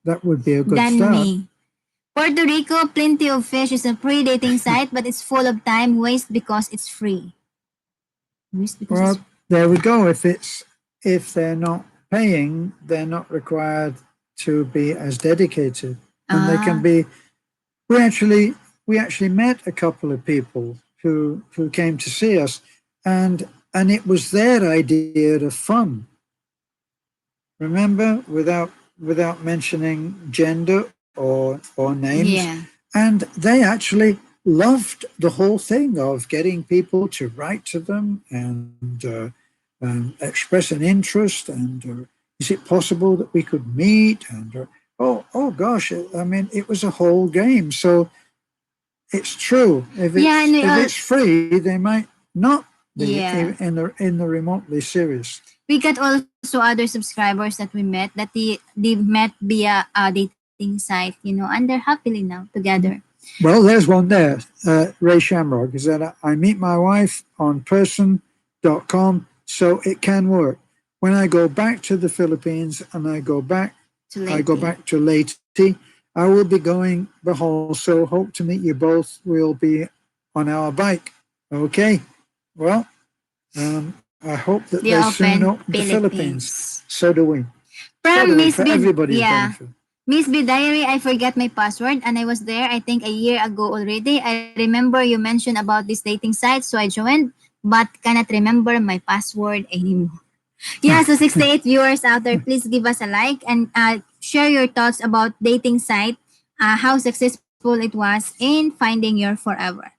That would be a good Than start. me. Puerto Rico, Plenty of Fish is a free dating site, but it's full of time waste because it's free. Well, there we go. If they're not paying, they're not required to be as dedicated, and they can be. We actually met a couple of people who came to see us, and it was their idea of fun. Remember, without without mentioning gender or names. Yeah. And they actually loved the whole thing of getting people to write to them and express an interest. And is it possible that we could meet? And oh gosh, I mean, it was a whole game. So it's true. Yeah, and If it's free, they might not be yeah. in the remotely serious. We got also other subscribers that we met that they met via a dating site, and they're happily now together. Well, there's one there, Ray Shamrock. Is that I meet my wife on person.com, so it can work. When I go back to the Philippines and I go back to Leyte, I will be going Bohol. So hope to meet you both. We'll be on our bike. Okay. Well, I hope that they soon open the Philippines. So do we. From Miss for B, everybody's yeah. benefit. Miss B Diary, I forgot my password and I was there, I think, a year ago already. I remember you mentioned about this dating site, so I joined, but cannot remember my password anymore. Yeah, so 68 viewers out there, please give us a like and share your thoughts about dating site, how successful it was in finding your forever.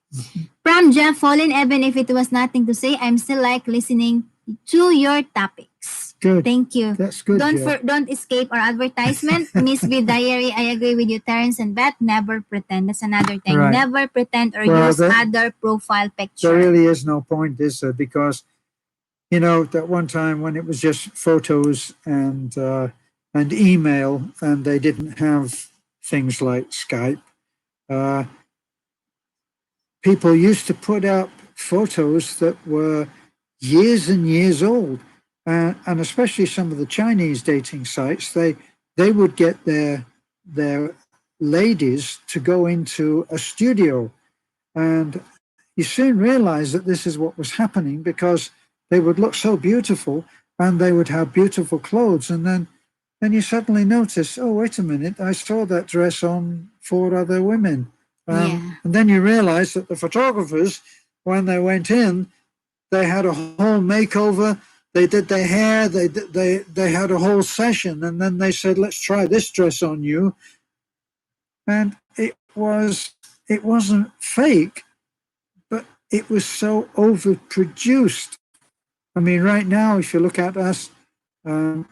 From Jeff Fallen, even if it was nothing to say, I'm still like listening to your topics. Good. Thank you. That's good. Don't escape our advertisement. Miss B Diary, I agree with you, Terence and Beth. Never pretend. That's another thing. Right. Never pretend or use other profile picture. There really is no point, is there? Because that one time when it was just photos and email, and they didn't have things like Skype. People used to put up photos that were years and years old, and especially some of the Chinese dating sites, they would get their ladies to go into a studio, and you soon realize that this is what was happening because they would look so beautiful and they would have beautiful clothes, and then you suddenly notice, oh, wait a minute, I saw that dress on 4 other women. And then you realize that the photographers, when they went in, they had a whole makeover. They did their hair. They had a whole session, and then they said, "Let's try this dress on you." And it wasn't fake, but it was so overproduced. I mean, right now, if you look at us, what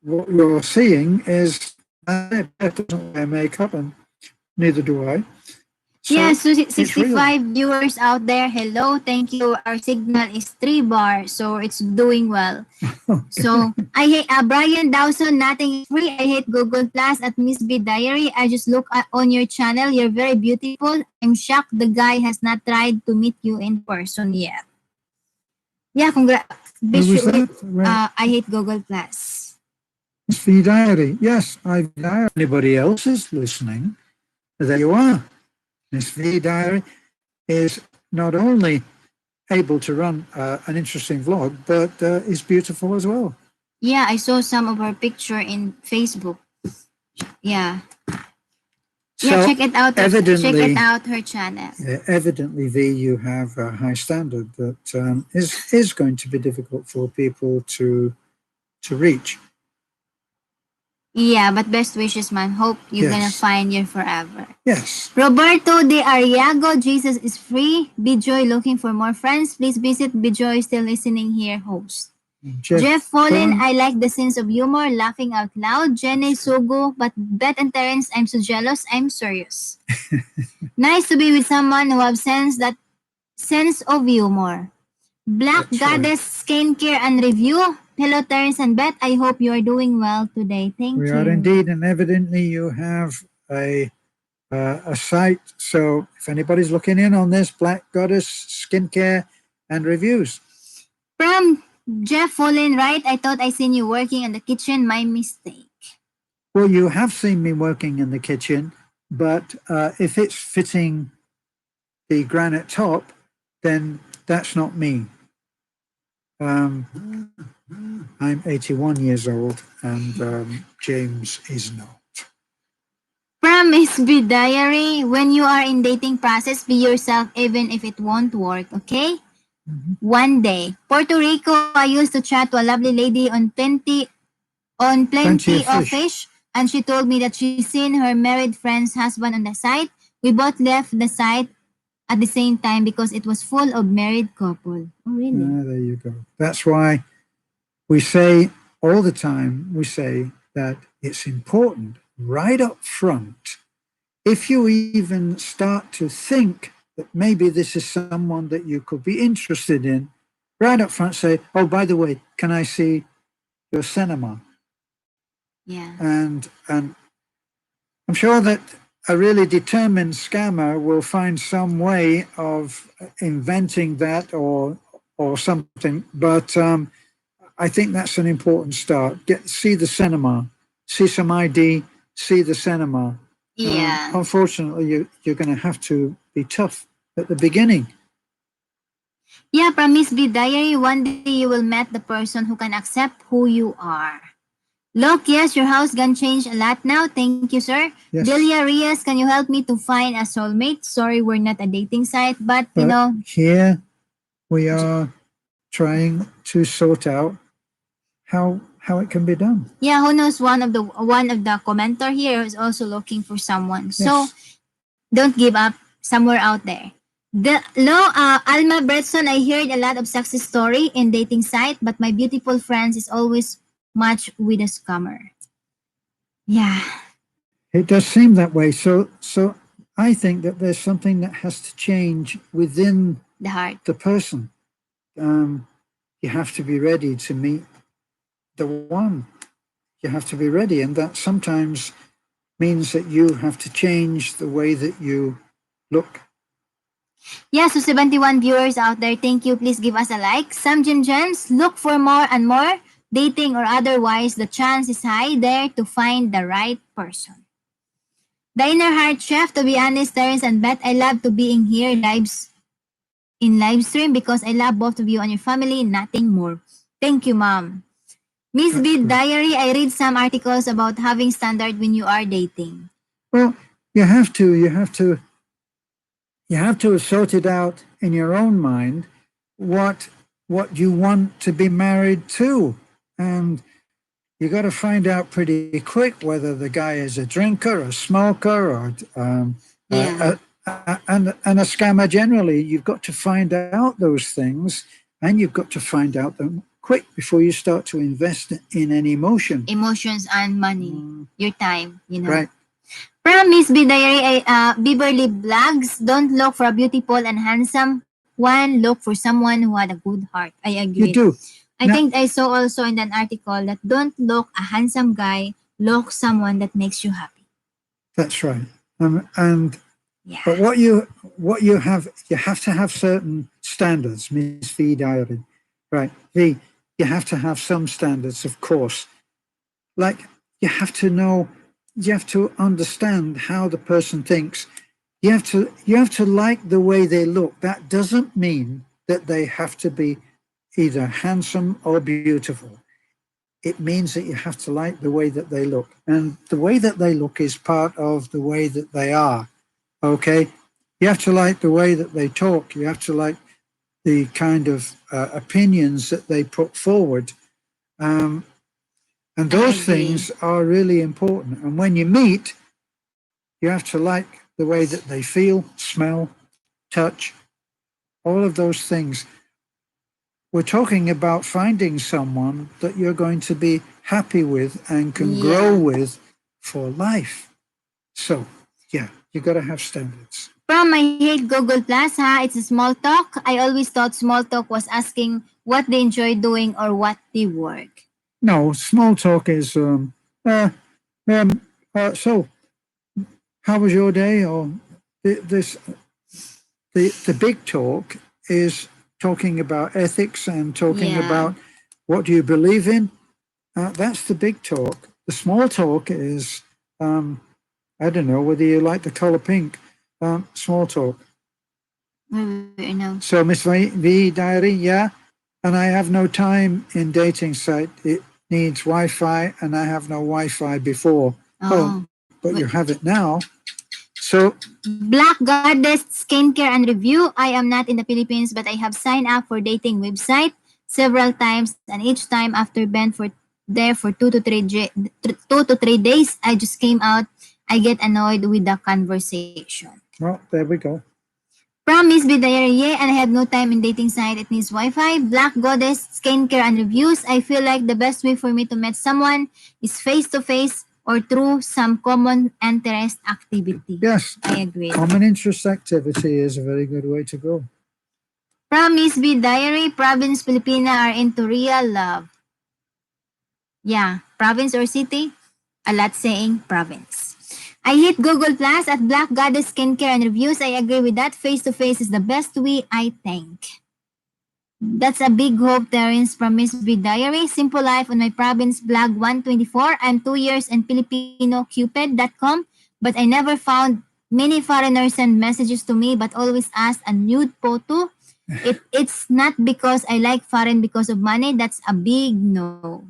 you're seeing is Beth doesn't wear makeup, and neither do I. So 65 viewers out there. Hello, thank you. Our signal is 3 bar, so it's doing well. Okay. So I hate Brian Dawson. Nothing is free. I hate Google Plus at Miss B Diary. I just look on your channel. You're very beautiful. I'm shocked the guy has not tried to meet you in person yet. Yeah, I hate Google Plus. Miss B Diary. Yes, anybody else is listening. There you are. Miss V Diary is not only able to run an interesting vlog, but is beautiful as well. Yeah, I saw some of her picture in Facebook. Yeah. So check it out. Check it out, her channel. Evidently, V, you have a high standard that is going to be difficult for people to reach. Yeah, but best wishes, man. Hope you're gonna find your forever. Yes. Roberto de Ariago, Jesus is free. Bijoy looking for more friends. Please visit Bijoy still listening here, host. Jeff Fallen, I like the sense of humor, laughing out loud. Jenny Sogo, but Beth and Terence, I'm so jealous. I'm serious. Nice to be with someone who has sense of humor. Black That's Goddess Skincare and Review. Hello, Terence and Beth. I hope you are doing well today. Thank you. We are indeed, and evidently you have a site. So if anybody's looking in on this, Black Goddess Skincare and Reviews. From Jeff Fallen, right? I thought I seen you working in the kitchen. My mistake. Well, you have seen me working in the kitchen, but if it's fitting the granite top, then that's not me. I'm 81 years old, and James is not. From Miss B Diary, when you are in dating process, be yourself even if it won't work, okay? One day. Puerto Rico, I used to chat to a lovely lady on on Plenty of Plenty of fish. Fish, and she told me that she seen her married friend's husband on the site. We both left the site at the same time because it was full of married couple. Oh, really? There you go. That's why we say all the time, we say that it's important right up front. If you even start to think that maybe this is someone that you could be interested in, right up front say, oh, by the way, can I see your cinema? Yeah. And I'm sure that a really determined scammer will find some way of inventing that or something. But I think that's an important start. See the cinema, see some ID, see the cinema. Yeah. Unfortunately, you're going to have to be tough at the beginning. Yeah, from Miss B Diary, one day you will meet the person who can accept who you are. Look, yes, your house can change a lot now. Thank you, sir. Yes. Delia Rias, can you help me to find a soulmate? Sorry, we're not a dating site, but you But know, here we are trying to sort out how it can be done. yeah, who knows? One of the commenter here is also looking for someone. So Yes. don't give up. Somewhere out there. Alma Bretson, I heard a lot of success story in dating site, but my beautiful friends is always match with a scammer. Yeah, It does seem that way. So I think that there's something that has to change within the heart. the person. You have to be ready to meet the one. You have to be ready, and that sometimes means that you have to change the way that you look. Yeah, so 71 viewers out there, thank you. Please give us a like. Some Jim Gems, look for more and more. Dating or otherwise, the chance is high there to find the right person. The Inner Heart Chef, to be honest, Terence and Beth, I love to being here live stream because I love both of you and your family, nothing more. Thank you, Mom. Miss That's B good. Diary, I read some articles about having standard when you are dating. Well, you have to have sorted out in your own mind what you want to be married to, and you got to find out pretty quick whether the guy is a drinker, a smoker, or Yeah. and a scammer generally. You've got to find out those things, and you've got to find out them quick before you start to invest in any emotion. Emotions and money, your time, you know. Right. From Miss B Diary, Beverly Blags, don't look for a beautiful and handsome one. Look for someone who had a good heart. I agree. You do. I think I saw also in an article that don't look a handsome guy, look someone that makes you happy. That's right. And Yeah. but what you have to have certain standards, Miss V Diary. Right. V, you have to have some standards, of course. Like you have to understand how the person thinks. You have to like the way they look. That doesn't mean that they have to be either handsome or beautiful. It means that you have to like the way that they look. And the way that they look is part of the way that they are. Okay? You have to like the way that they talk. You have to like the kind of opinions that they put forward. And those things are really important. And when you meet, you have to like the way that they feel, smell, touch, all of those things. We're talking about finding someone that you're going to be happy with and can grow with for life. So, yeah, you got to have standards. From I hate Google Plus, it's a small talk. I always thought small talk was asking what they enjoy doing or what they work. No, small talk is, so, how was your day? Or the big talk is talking about ethics and talking about what do you believe in. That's the big talk. The small talk is, I don't know whether you like the color pink. Small talk. No. So Miss V Diary, yeah, and I have no time in dating site. It needs Wi-Fi, and I have no Wi-Fi before. Oh, but you have it now. So Black Goddess Skincare and Review. I am not in the Philippines, but I have signed up for dating website several times, and each time after been for there for 2 to 3 days. I just came out. I get annoyed with the conversation. Well, there we go. Promise be there, yeah, and I have no time in dating site. It needs Wi-Fi. Black Goddess, skincare and reviews. I feel like the best way for me to meet someone is face-to-face or through some common interest activity. Yes. I agree. Common interest activity is a very good way to go. Promise be diary. Province Filipina are into real love. Yeah, province or city? A lot saying province. I hit Google Plus at Black Goddess Skincare and Reviews. I agree with that. Face-to-face is the best way, I think. That's a big hope, Terence from Miss B Diary. Simple Life on my province blog 124. I'm 2 years in FilipinoCupid.com, but I never found many foreigners send messages to me but always ask a nude photo. It's not because I like foreign because of money. That's a big no.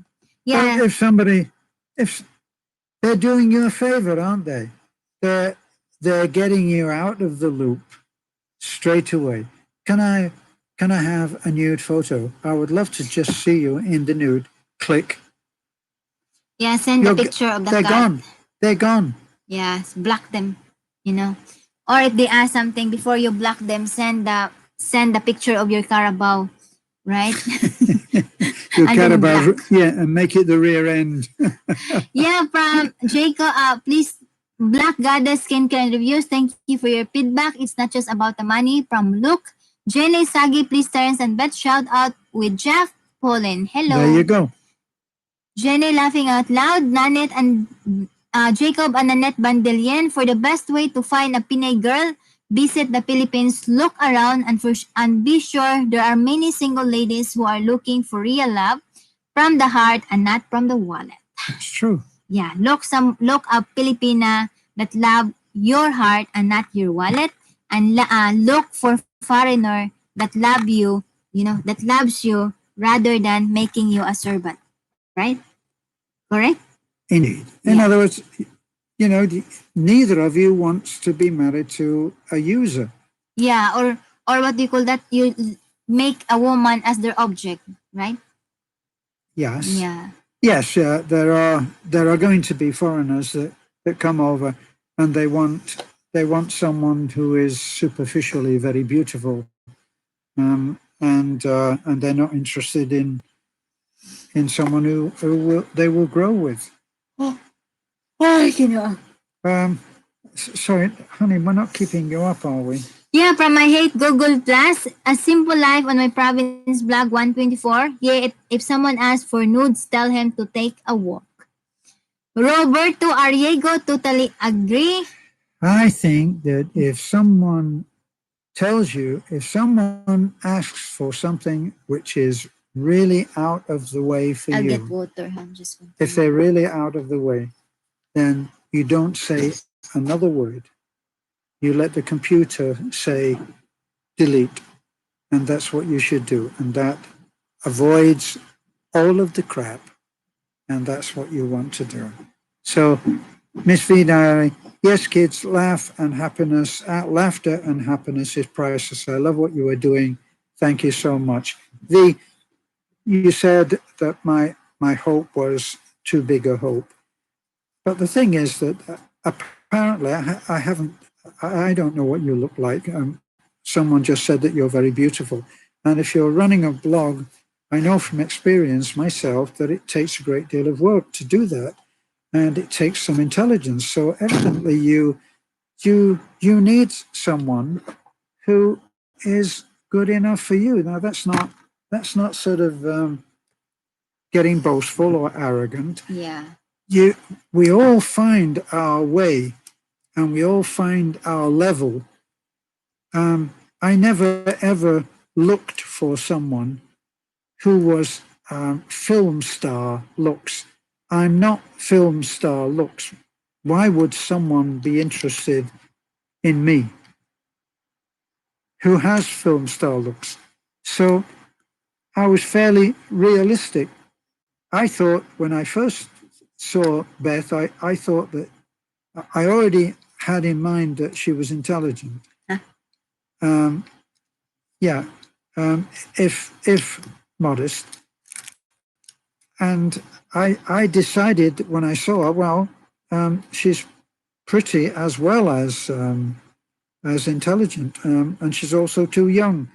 Yeah. Well, if they're doing you a favor, aren't they? They're getting you out of the loop straight away. Can I have a nude photo? I would love to just see you in the nude. Click. Yeah, send a picture of the They're cat. gone. They're gone. Yes, block them, you know. Or if they ask something before you block them, send the picture of your Carabao, right? Your And then Carabao, block. yeah, and make it the rear end. Yeah, from Jacob, please, Black Goddess Skincare and Reviews, thank you for your feedback. It's not just about the money. From Luke, Jenny, Sagi, please, Terence and Beth, shout out with Jeff Pauline. Hello. There you go. Jenny laughing out loud, Nanette and Jacob and Nanette Bandelien, for the best way to find a Pinay girl, visit the Philippines, look around, and be sure there are many single ladies who are looking for real love from the heart and not from the wallet. It's true. Yeah, look up Filipina that love your heart and not your wallet, and look for foreigner that love you, that loves you rather than making you a servant, right? Correct? Indeed. In Yeah. other words, neither of you wants to be married to a user. Yeah, or what do you call that? You make a woman as their object, right? Yes. Yeah. Yes, there are going to be foreigners that come over and they want someone who is superficially very beautiful, and they're not interested in someone who they will grow with. Sorry, honey, we're not keeping you up, are we? Yeah, from I hate Google Plus, a simple life on my province blog 124. Yeah, if someone asks for nudes, tell him to take a walk. Roberto Arriego, totally agree. I think that if someone asks for something which is really out of the way for I'll you, get water. I'm just going if they're really out of the way, then you don't say another word. You let the computer say delete, and that's what you should do. And that avoids all of the crap, and that's what you want to do. So, Miss V Diary, yes, kids, laughter and happiness is priceless. I love what you are doing. Thank you so much. V, you said that my hope was too big a hope. But the thing is that apparently I don't know what you look like. Someone just said that you're very beautiful. And if you're running a blog, I know from experience myself that it takes a great deal of work to do that. And it takes some intelligence. So evidently you need someone who is good enough for you. Now that's not sort of getting boastful or arrogant. Yeah. We all find our way and we all find our level. I never ever looked for someone who was film star looks. I'm not film star looks. Why would someone be interested in me who has film star looks? So I was fairly realistic. I thought when I first saw Beth, I thought that I already had in mind that she was intelligent. Huh? If modest, and I decided when I saw her, well, she's pretty as well as intelligent, and she's also too young.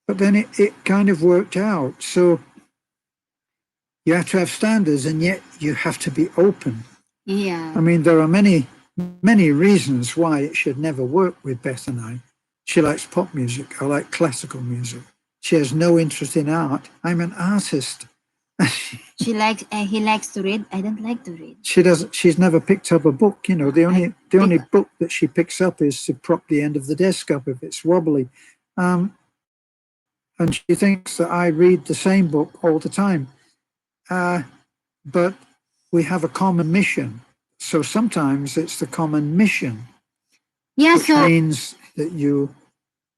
But then it kind of worked out. So you have to have standards, and yet you have to be open. Yeah. I mean, there are many reasons why it should never work with Beth and I. She likes pop music. I like classical music. She has no interest in art. I'm an artist. He likes to read. I don't like to read. She doesn't. She's never picked up a book. You know, the only book that she picks up is to prop the end of the desk up if it's wobbly, and she thinks that I read the same book all the time. But we have a common mission, so sometimes it's the common mission, which means that you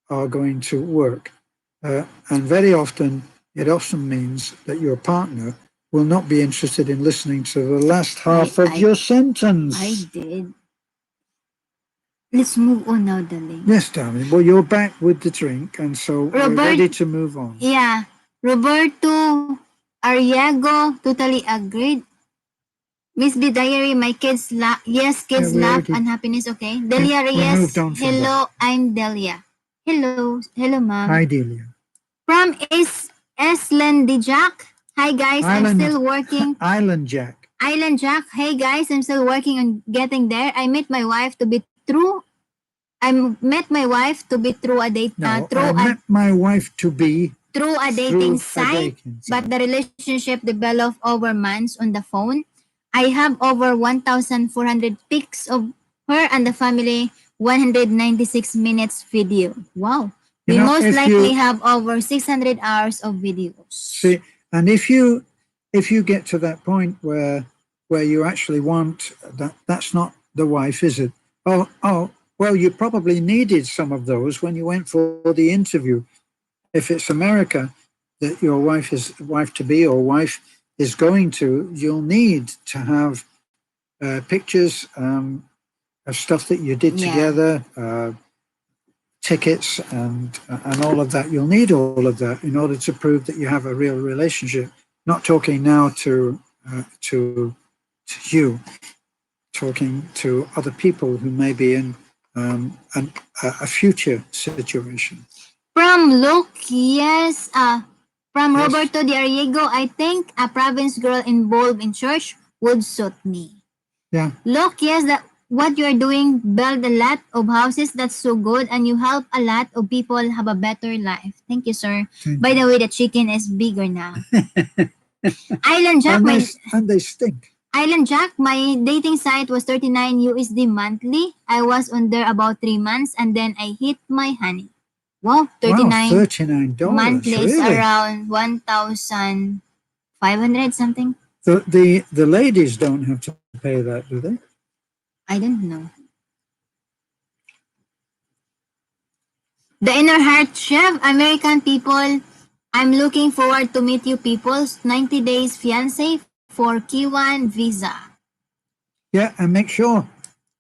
are going to work, and very often it also means that your partner will not be interested in listening to the last half of your sentence. I did. Let's move on now, darling. Yes, darling. Well, you're back with the drink, and so we're ready to move on. Yeah. Roberto Arriago totally agreed. Miss B Diary, my kids laugh. Yes, kids laugh and happiness, okay? Delia Reyes, hello, I'm Delia. Hello, ma'am. Hi, Delia. From Eslen Jack. Hi, guys, I'm still working. Island Jack. Hey, guys, I'm still working on getting there. I met my wife to be true. I met my wife to be through a date. No, I met my wife to be through a dating site, but the relationship developed over months on the phone. I have over 1,400 pics of her and the family, 196 minutes video. Wow. We most likely have over 600 hours of videos. See, and if you get to that point where you actually want that's not the wife, is it? Oh, well, you probably needed some of those when you went for the interview. If it's America that your wife to be or wife is going to, you'll need to have pictures of stuff that you did together, tickets and all of that. You'll need all of that in order to prove that you have a real relationship. Not talking now to you, talking to other people who may be in a future situation. From Luke, yes. From Roberto Diariego, I think a province girl involved in church would suit me. Yeah. Look, yes, that what you're doing, build a lot of houses. That's so good, and you help a lot of people have a better life. Thank you, sir. By the way, the chicken is bigger now. Island Jack, and they stink. Island Jack, my dating site was 39 USD monthly. I was on there about 3 months, and then I hit my honey. Wow, $39 monthly is around 1,500 something. The ladies don't have to pay that, do they? I don't know. The Inner Heart Chef, American people, I'm looking forward to meet you people's 90 days fiancé for K1 visa. Yeah, and make sure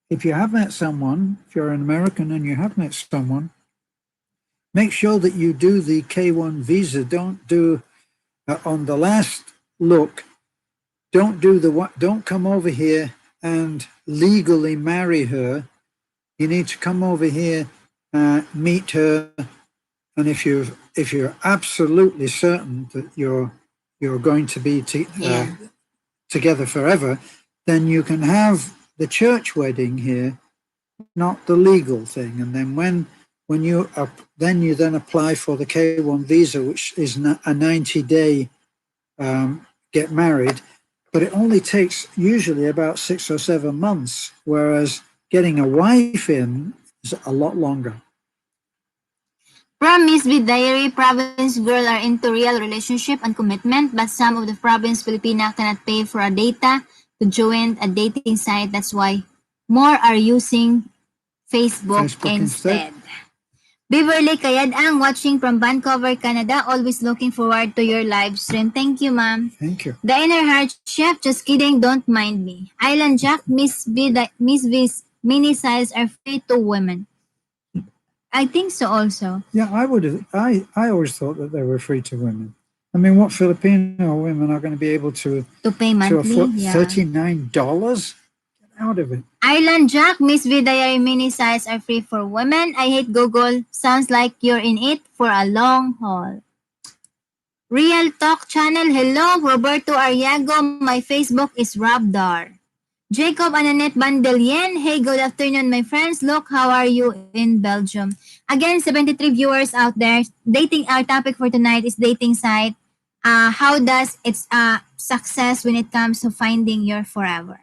if you have met someone, if you're an American and you have met someone, make sure that you do the K1 visa. Don't do on the last look. Don't come over here and legally marry her. You need to come over here, meet her, and if you're absolutely certain that you're going to be together forever, then you can have the church wedding here, not the legal thing. And then when you then apply for the K1 visa, which is a 90-day get married, but it only takes usually about 6 or 7 months, whereas getting a wife in is a lot longer. From Miss B Diary, province girls are into real relationship and commitment, but some of the province Filipina cannot pay for a data to join a dating site. That's why more are using Facebook instead. Beverly Kayadang, watching from Vancouver, Canada. Always looking forward to your live stream. Thank you, ma'am. Thank you. The Inner Heart Chef, just kidding, don't mind me. Island Jack, Miss V's mini size are free to women. I think so also. Yeah, I always thought that they were free to women. I mean, what Filipino women are going to be able to pay monthly. afford Yeah. $39? Get out of it. Island Jack, Miss V Diary mini size are free for women. I hate Google. Sounds like you're in it for a long haul. Real Talk Channel, hello. Roberto Ariago, my Facebook is Robdar. Jacob Ananet Bandelien, hey, good afternoon, my friends. Look, how are you in Belgium? Again, 73 viewers out there. Dating, our topic for tonight is dating site. How does its success when it comes to finding your forever?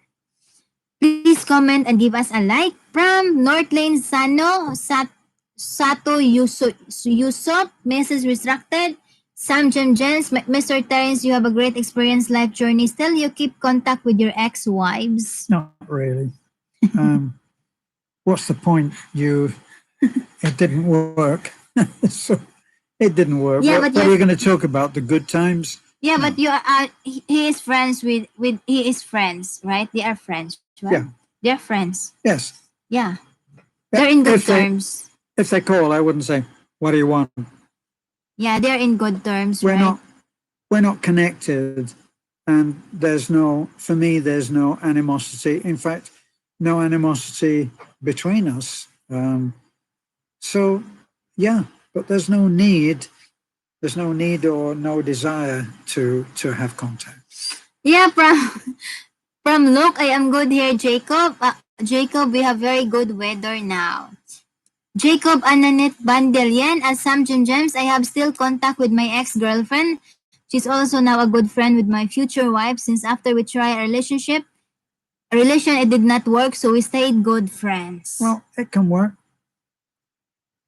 Please comment and give us a like. From North Lane Sano, Sato Yusop, Mrs. Restricted, Sam Jens, Mr. Terence, you have a great experience, life journey. Still, you keep contact with your ex-wives? Not really. What's the point? It didn't work. So it didn't work. Yeah, what but are you going to talk about? The good times? Yeah, but you are. He is friends with. He is friends, right? They are friends, right? Yeah. They're friends. Yes. Yeah. They're in good If they- terms. If they call, I wouldn't say, "What do you want?" Yeah, they're in good terms, We're right? we're not connected, and for me, there's no animosity. In fact, no animosity between us. So, yeah, but there's no need or no desire to have contact. Yeah, from look, I am good here, Jacob. Jacob, we have very good weather now. Jacob Ananet Bandelian at Sam Gems, I have still contact with my ex-girlfriend. She's also now a good friend with my future wife since after we tried a relation, it did not work, so we stayed good friends. Well, it can work.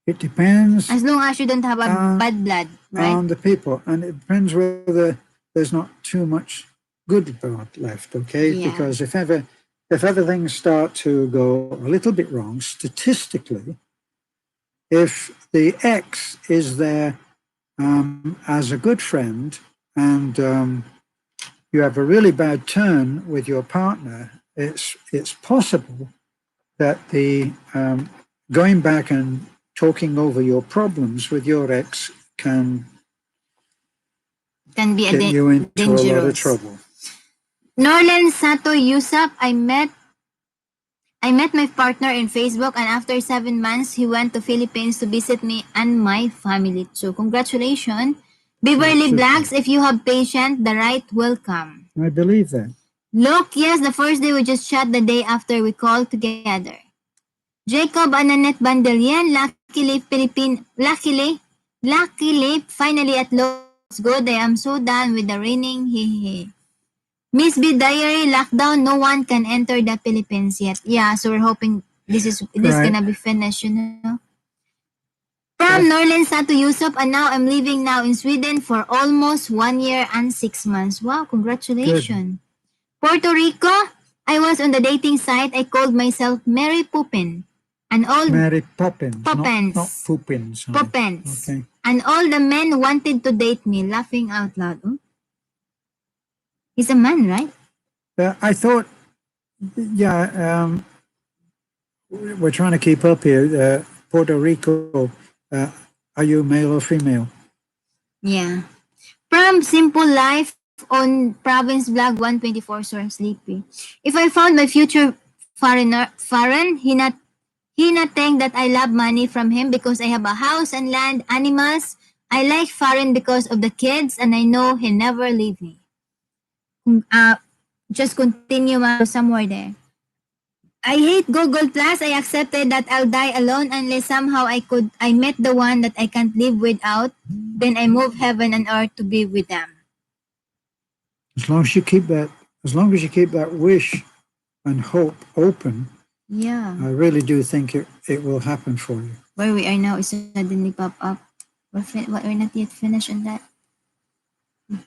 It depends As long as you don't have a bad blood, right? on the people, and it depends whether there's not too much good blood left. Okay, Yeah. because if ever things start to go a little bit wrong statistically, if the ex is there as a good friend and you have a really bad turn with your partner, it's possible that the going back and talking over your problems with your ex can Can be get you into dangerous. a lot of trouble. Norland Sato Yusuf, I met my partner in Facebook, and after 7 months, he went to Philippines to visit me and my family too. Congratulations. Beverly Super. Blacks, if you have patience, the right will come. I believe that. Look, yes, the first day we just chat the day after we called together. Jacob Ananet Bandelian, luckily, finally at looks good. I am so done with the raining, hehe. Miss B Diary, lockdown, no one can enter the Philippines yet. Yeah, so we're hoping this Right. gonna be finished, you know. From Norland Sato Yusuf, and now I'm living now in Sweden for almost 1 year and 6 months. Wow, congratulations. Puerto Rico, I was on the dating site. I called myself Mary Poopin. And all Mary Poppins, Poppins. not Poopins. honey. Poppins. Okay. And all the men wanted to date me, laughing out loud. Oh. He's a man, right? I thought, yeah, we're trying to keep up here. Puerto Rico, are you male or female? Yeah. From Simple Life on Province Vlog 124, so I'm sleepy. If I found my future foreign, he not think that I love money from him because I have a house and land, animals. I like foreign because of the kids, and I know he never leave me. Just continue somewhere there. I hate Google Plus. I accepted that I'll die alone unless somehow I met the one that I can't live without. Then I move heaven and earth to be with them. As long as you keep that wish and hope open, Yeah. I really do think it will happen for you. Where we are now is suddenly pop up. We're not yet finished on that.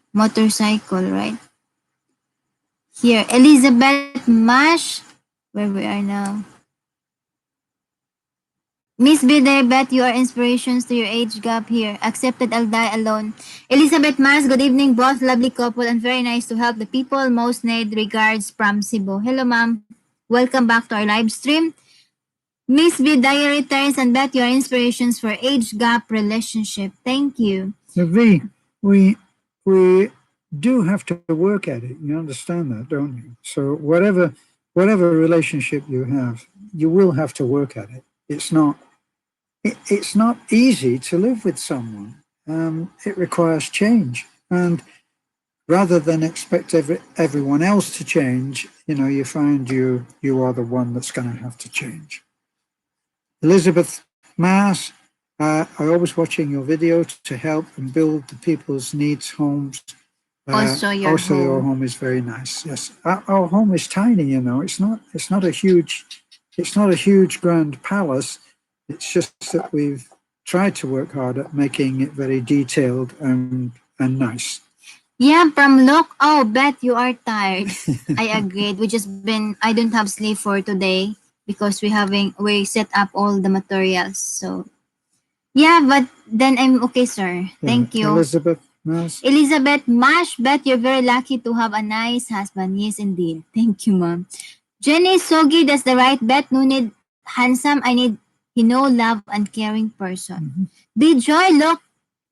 Motorcycle, right? Here, Elizabeth Mash, where we are now. Miss Bider, bet you are inspirations to your age gap here. Accepted, I'll die alone. Elizabeth Mas, good evening, both lovely couple and very nice to help the people most need. Regards from Cebu. Hello, ma'am. Welcome back to our live stream. Miss B Diary returns and bet you are inspirations for age gap relationship. Thank you. So V, we we do have to work at it. You understand that, don't you? So whatever relationship you have, you will have to work at it. It's not easy to live with someone. It requires change, and rather than expect everyone else to change, you find you are the one that's going to have to change. Elizabeth Maas, I always watching your video to help and build the people's needs homes. Also your Your home. home is very nice. Yes, our home is tiny. It's not a huge grand palace. It's just that we've tried to work hard at making it very detailed and nice. Yeah, from look. Oh, bet you are tired. I agreed. I don't have sleep for today because we set up all the materials. So yeah, but then I'm okay, sir. Thank you. Elizabeth Maas. Elizabeth Mash, bet you're very lucky to have a nice husband. Yes, indeed. Thank you, ma'am. Jenny Sogi, that's the right bet. No need handsome. I need love and caring person. Did Joy look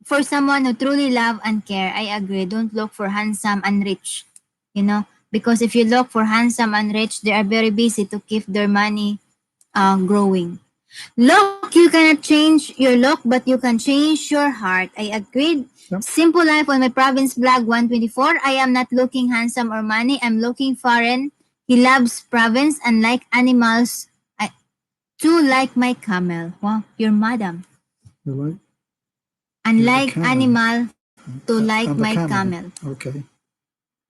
for someone who truly love and care? I agree. Don't look for handsome and rich. Because if you look for handsome and rich, they are very busy to keep their money growing. Look, you cannot change your look, but you can change your heart. I agreed. Yep. Simple life on my province blog 124. I am not looking handsome or money. I'm looking foreign. He loves province and like animals. Too like my camel. Wow, your madam. You like? And You're the like camel. animal to like And the my camel. Okay.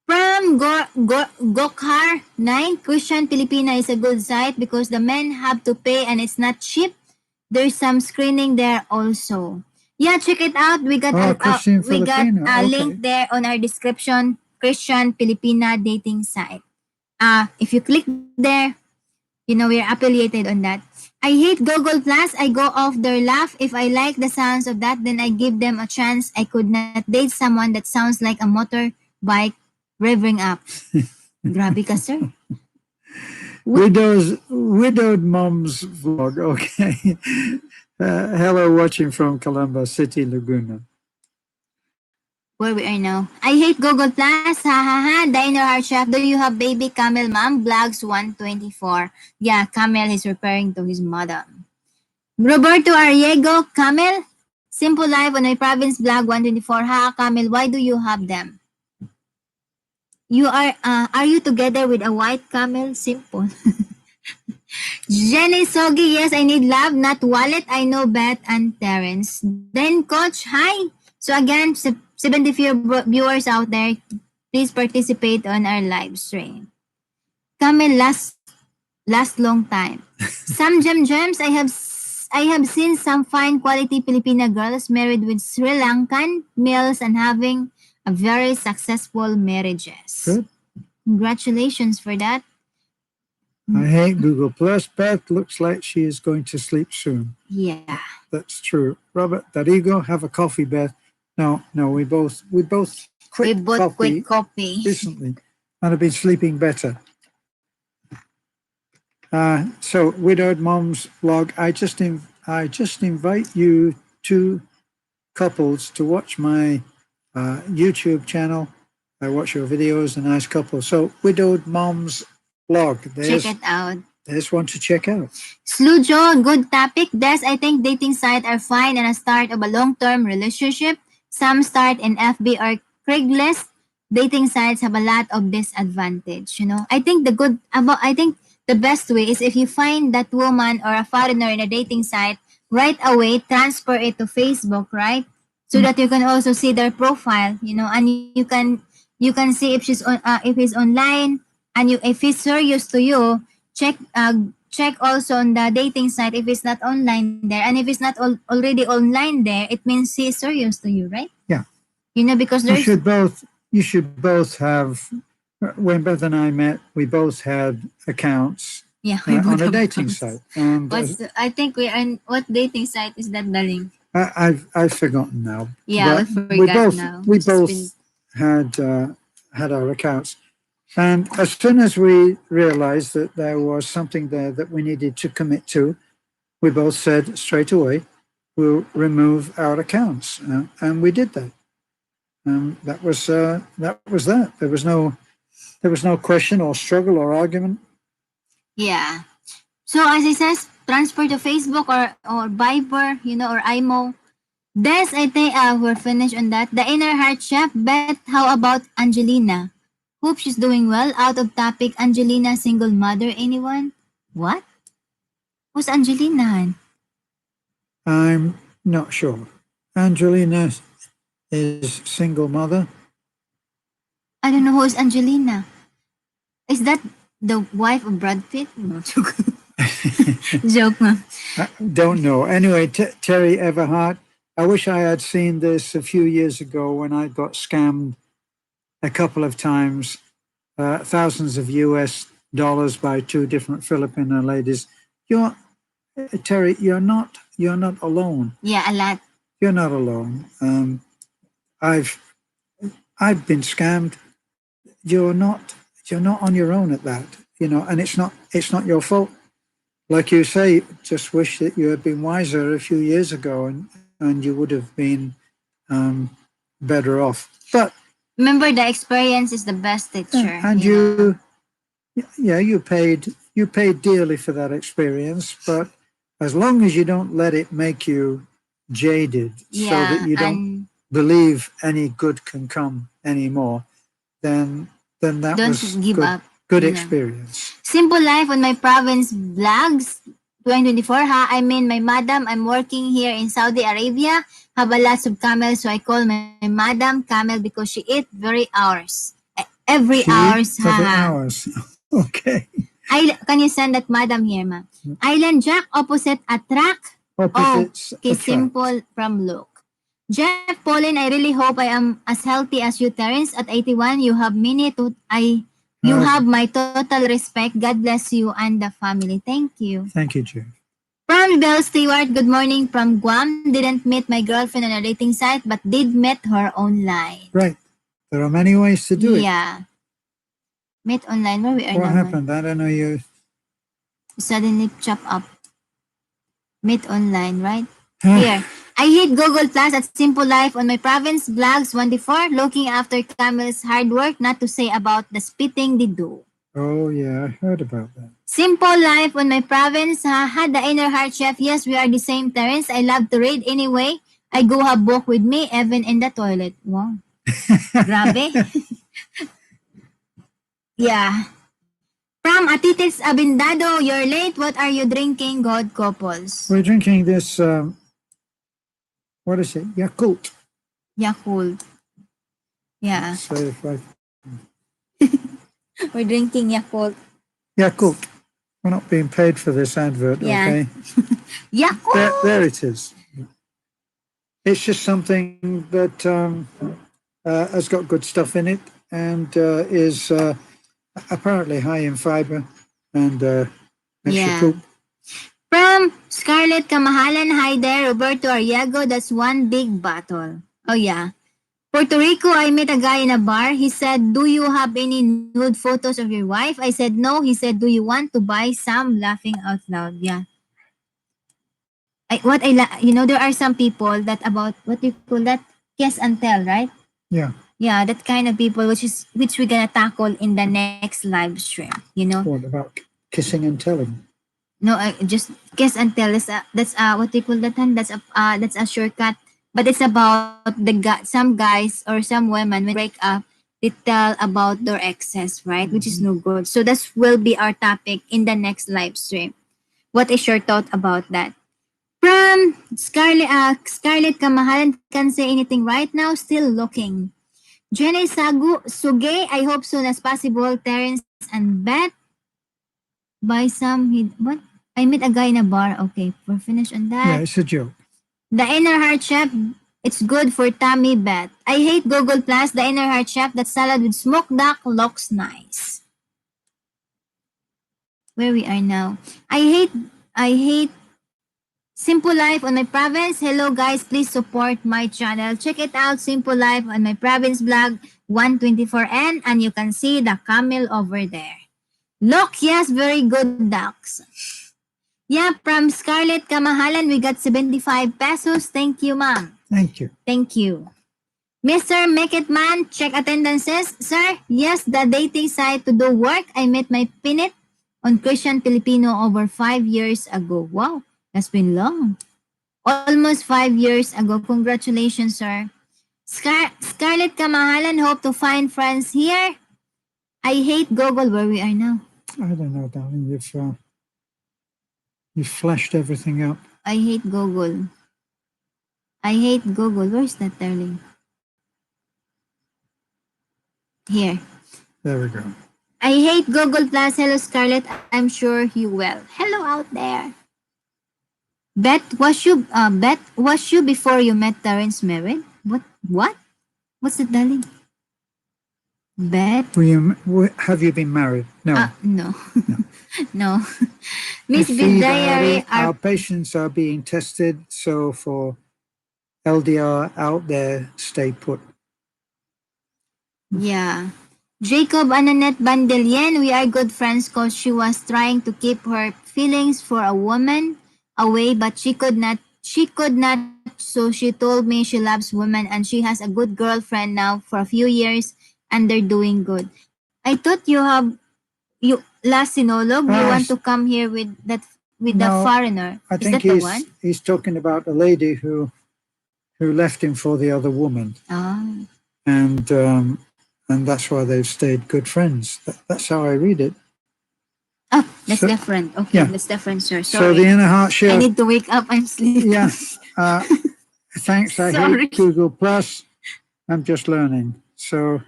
From Gokar 9, Christian Filipina is a good site because the men have to pay and it's not cheap. There's some screening there also. Yeah, check it out. We got a link there on our description. Christian Filipina dating site. If you click there, we're affiliated on that. I hate Google Plus. I go off their laugh. If I like the sounds of that, then I give them a chance. I could not date someone that sounds like a motorbike revving up. Grabe ka, sir. Widowed mom's vlog. Okay. Hello, watching from Calamba City, Laguna. Where we are now. I hate Google Plus. Ha ha ha. Diner Heart Chef. Do you have baby camel, mom? Blogs 124. Yeah, camel is referring to his mother. Roberto Arriego, camel. Simple life on my province blog 124. Ha, camel. Why do you have them? Are you together with a white camel? Simple. Jenny Sogi, yes, I need love, not wallet. I know Beth and Terence. Then Coach, hi. So again, 74 viewers out there, please participate on our live stream. Camel last long time. Some gems. I have seen some fine quality Filipina girls married with Sri Lankan males and having a very successful marriages. Good. Congratulations for that. I hate Google Plus. Beth looks like she is going to sleep soon. Yeah. That's true. Robert Darigo, have a coffee, Beth. No, we both quit coffee recently and have been sleeping better. So Widowed Mom's blog. I just invite you two couples to watch my YouTube channel. I watch your videos, a nice couple. So Widowed Mom's blog. Check it out. There's one to check out. Slujo, good topic. Des, I think dating sites are fine and a start of a long-term relationship. Some start in FB or Craigslist. Dating sites have a lot of disadvantage. I think the best way is if you find that woman or a foreigner in a dating site, right away transfer it to Facebook, right? So that you can also see their profile, and you can see if she's on if he's online, and if he's serious to you, check also on the dating site if it's not online there, and if it's not already online there, it means he is serious to you, right? Yeah. Because you should both have. When Beth and I met, we both had accounts on a dating site. And I think we are. What dating site is that, darling? I've forgotten now. Yeah, I forgot now. We both had our accounts, and as soon as we realized that there was something there that we needed to commit to, we both said straight away, we'll remove our accounts, and we did that. That was that. There was no question or struggle or argument. Yeah. So as it says, transfer to Facebook or Viber, or IMO. Des, I think we're finished on that. The inner heart chef. Bet, how about Angelina? Hope she's doing well. Out of topic, Angelina, single mother. Anyone? What? Who's Angelina? I'm not sure. Angelina is single mother. I don't know who's Angelina. Is that the wife of Brad Pitt? No, joke. Joke, ma'am. I don't know. Anyway, Terry Everhart, I wish I had seen this a few years ago when I got scammed a couple of times, thousands of US dollars by two different Filipino ladies. Terry, you're not alone. Yeah, a lot. You're not alone. I've been scammed. You're not on your own at that, and it's not your fault. Like you say, just wish that you had been wiser a few years ago, and you would have been better off. But remember, the experience is the best teacher. And you paid dearly for that experience. But as long as you don't let it make you jaded, so that you don't believe any good can come anymore, then that don't was give up. Good experience. Simple life on my province vlogs 2024. My madam, I'm working here in Saudi Arabia. Have a lots of camels, so I call my madam camel because she eat every hours. Okay. Can you send that madam here, ma? Island Jack, opposite attract. Opposites okay, simple from look. Jeff Pauline, I really hope I am as healthy as you, Terence. At 81, you have you have my total respect. God bless you and the family. Thank you. Thank you, Jeff. From Belle Stewart, good morning from Guam. Didn't meet my girlfriend on a dating site, but did meet her online. Right. There are many ways to do it. Yeah. Meet online. Where we are What now? happened? I don't know. You suddenly chop up. Meet online, right? Here. I hit Google Plus at Simple Life on my province vlogs 24, looking after Camel's hard work, not to say about the spitting they do. Oh, yeah, I heard about that. Simple Life on my province, had the inner heart chef. Yes, we are the same, Terence. I love to read anyway. I go have book with me, even in the toilet. Wow. Grabe. Yeah. From Atitis Abindado, you're late. What are you drinking, God couples? We're drinking this, what is it? Yakult. Yakult. Yeah. So if I... We're drinking Yakult. Yakult. We're not being paid for this advert, okay? Yakult! There it is. It's just something that has got good stuff in it and is apparently high in fiber and extra poop. From Scarlett Kamahalan, hi there, Roberto Arriago, that's one big bottle. Oh yeah. Puerto Rico, I met a guy in a bar. He said, do you have any nude photos of your wife? I said, no. He said, do you want to buy some? Laughing out loud. Yeah. There are some people that about, what do you call that? Kiss and tell, right? Yeah. Yeah, that kind of people, which we're gonna tackle in the next live stream. What about kissing and telling? No, just kiss and tell. That's what do you call that? That's a shortcut. But it's about some guys or some women when they break up, they tell about their exes, right? Which is no good. So this will be our topic in the next live stream. What is your thought about that? From Scarlett Kamahalan, can't say anything right now. Still looking. Jenny Suge, I hope soon as possible. Terence and Beth. Buy some. What? I met a guy in a bar. Okay, we're finished on that. Yeah, it's a joke. The Inner Heart Chef, it's good for tummy, Beth. I hate Google Plus. The Inner Heart Chef, that salad with smoked duck looks nice. Where we are now. I hate Simple Life on my province. Hello guys, please support my channel. Check it out, Simple Life on my province blog 124N, and you can see the camel over there. Look, yes, very good ducks. Yeah, from Scarlett Kamahalan, we got 75 pesos. Thank you, ma'am. Thank you. Thank you. Mr. Make It Man, check attendances. Sir, yes, the dating site to do work. I met my pinit on Christian Filipino over 5 years ago. Wow, that's been long. Almost 5 years ago. Congratulations, sir. Scarlett Kamahalan, hope to find friends here. I hate Google where we are now. I don't know, darling. You've flashed everything up. I hate Google. I hate Google. Where's that, darling? Here. There we go. I hate Google Plus. Hello, Scarlett. I'm sure you will. Hello out there. Bet was you before you met Terrence married? What? What's that, darling? Bet? Have you been married? No. No. No. No. Miss Miss B V Diary, our patients are being tested, so for LDR out there, stay put. yeah. Jacob Annette Bandelien, we are good friends because she was trying to keep her feelings for a woman away, but she could not. So she told me she loves women and she has a good girlfriend now for a few years and they're doing good. I thought you last sinolog, you want to come here with the No, foreigner. I Is think that the one? he's talking about a lady who left him for the other woman, Ah. and that's why they've stayed good friends. That's how I read it. Oh, that's So- different. Okay, yeah. that's different, sir. So Sorry. the inner heart I share. need to wake up. I'm sleeping. Yeah. Thanks. I Sorry. hate Google Plus. I'm just learning. So,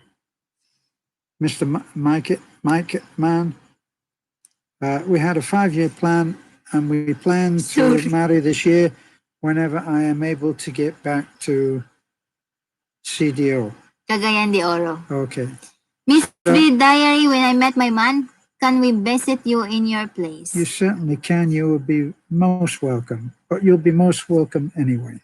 Mr. Mike Man, we had a 5-year plan, and we plan to Sorry. marry this year whenever I am able to get back to CDO. Cagayan de Oro. Okay. Miss B Diary, when I met my man, can we visit you in your place? You certainly can. You will be most welcome. But you'll be most welcome anyway.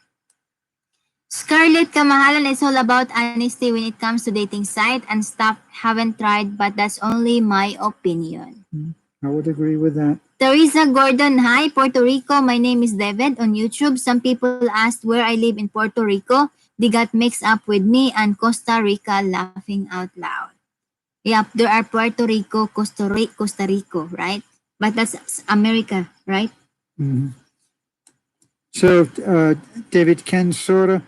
Scarlett Kamahalan is all about honesty when it comes to dating site and stuff. Haven't tried, but that's only my opinion. I would agree with that. Teresa Gordon, hi, Puerto Rico. My name is David on YouTube. Some people asked where I live in Puerto Rico. They got mixed up with me and Costa Rica, laughing out loud. Yep, there are Puerto Rico, Costa Rico, right? But that's America, right? Mhm. So, David Ken Sora,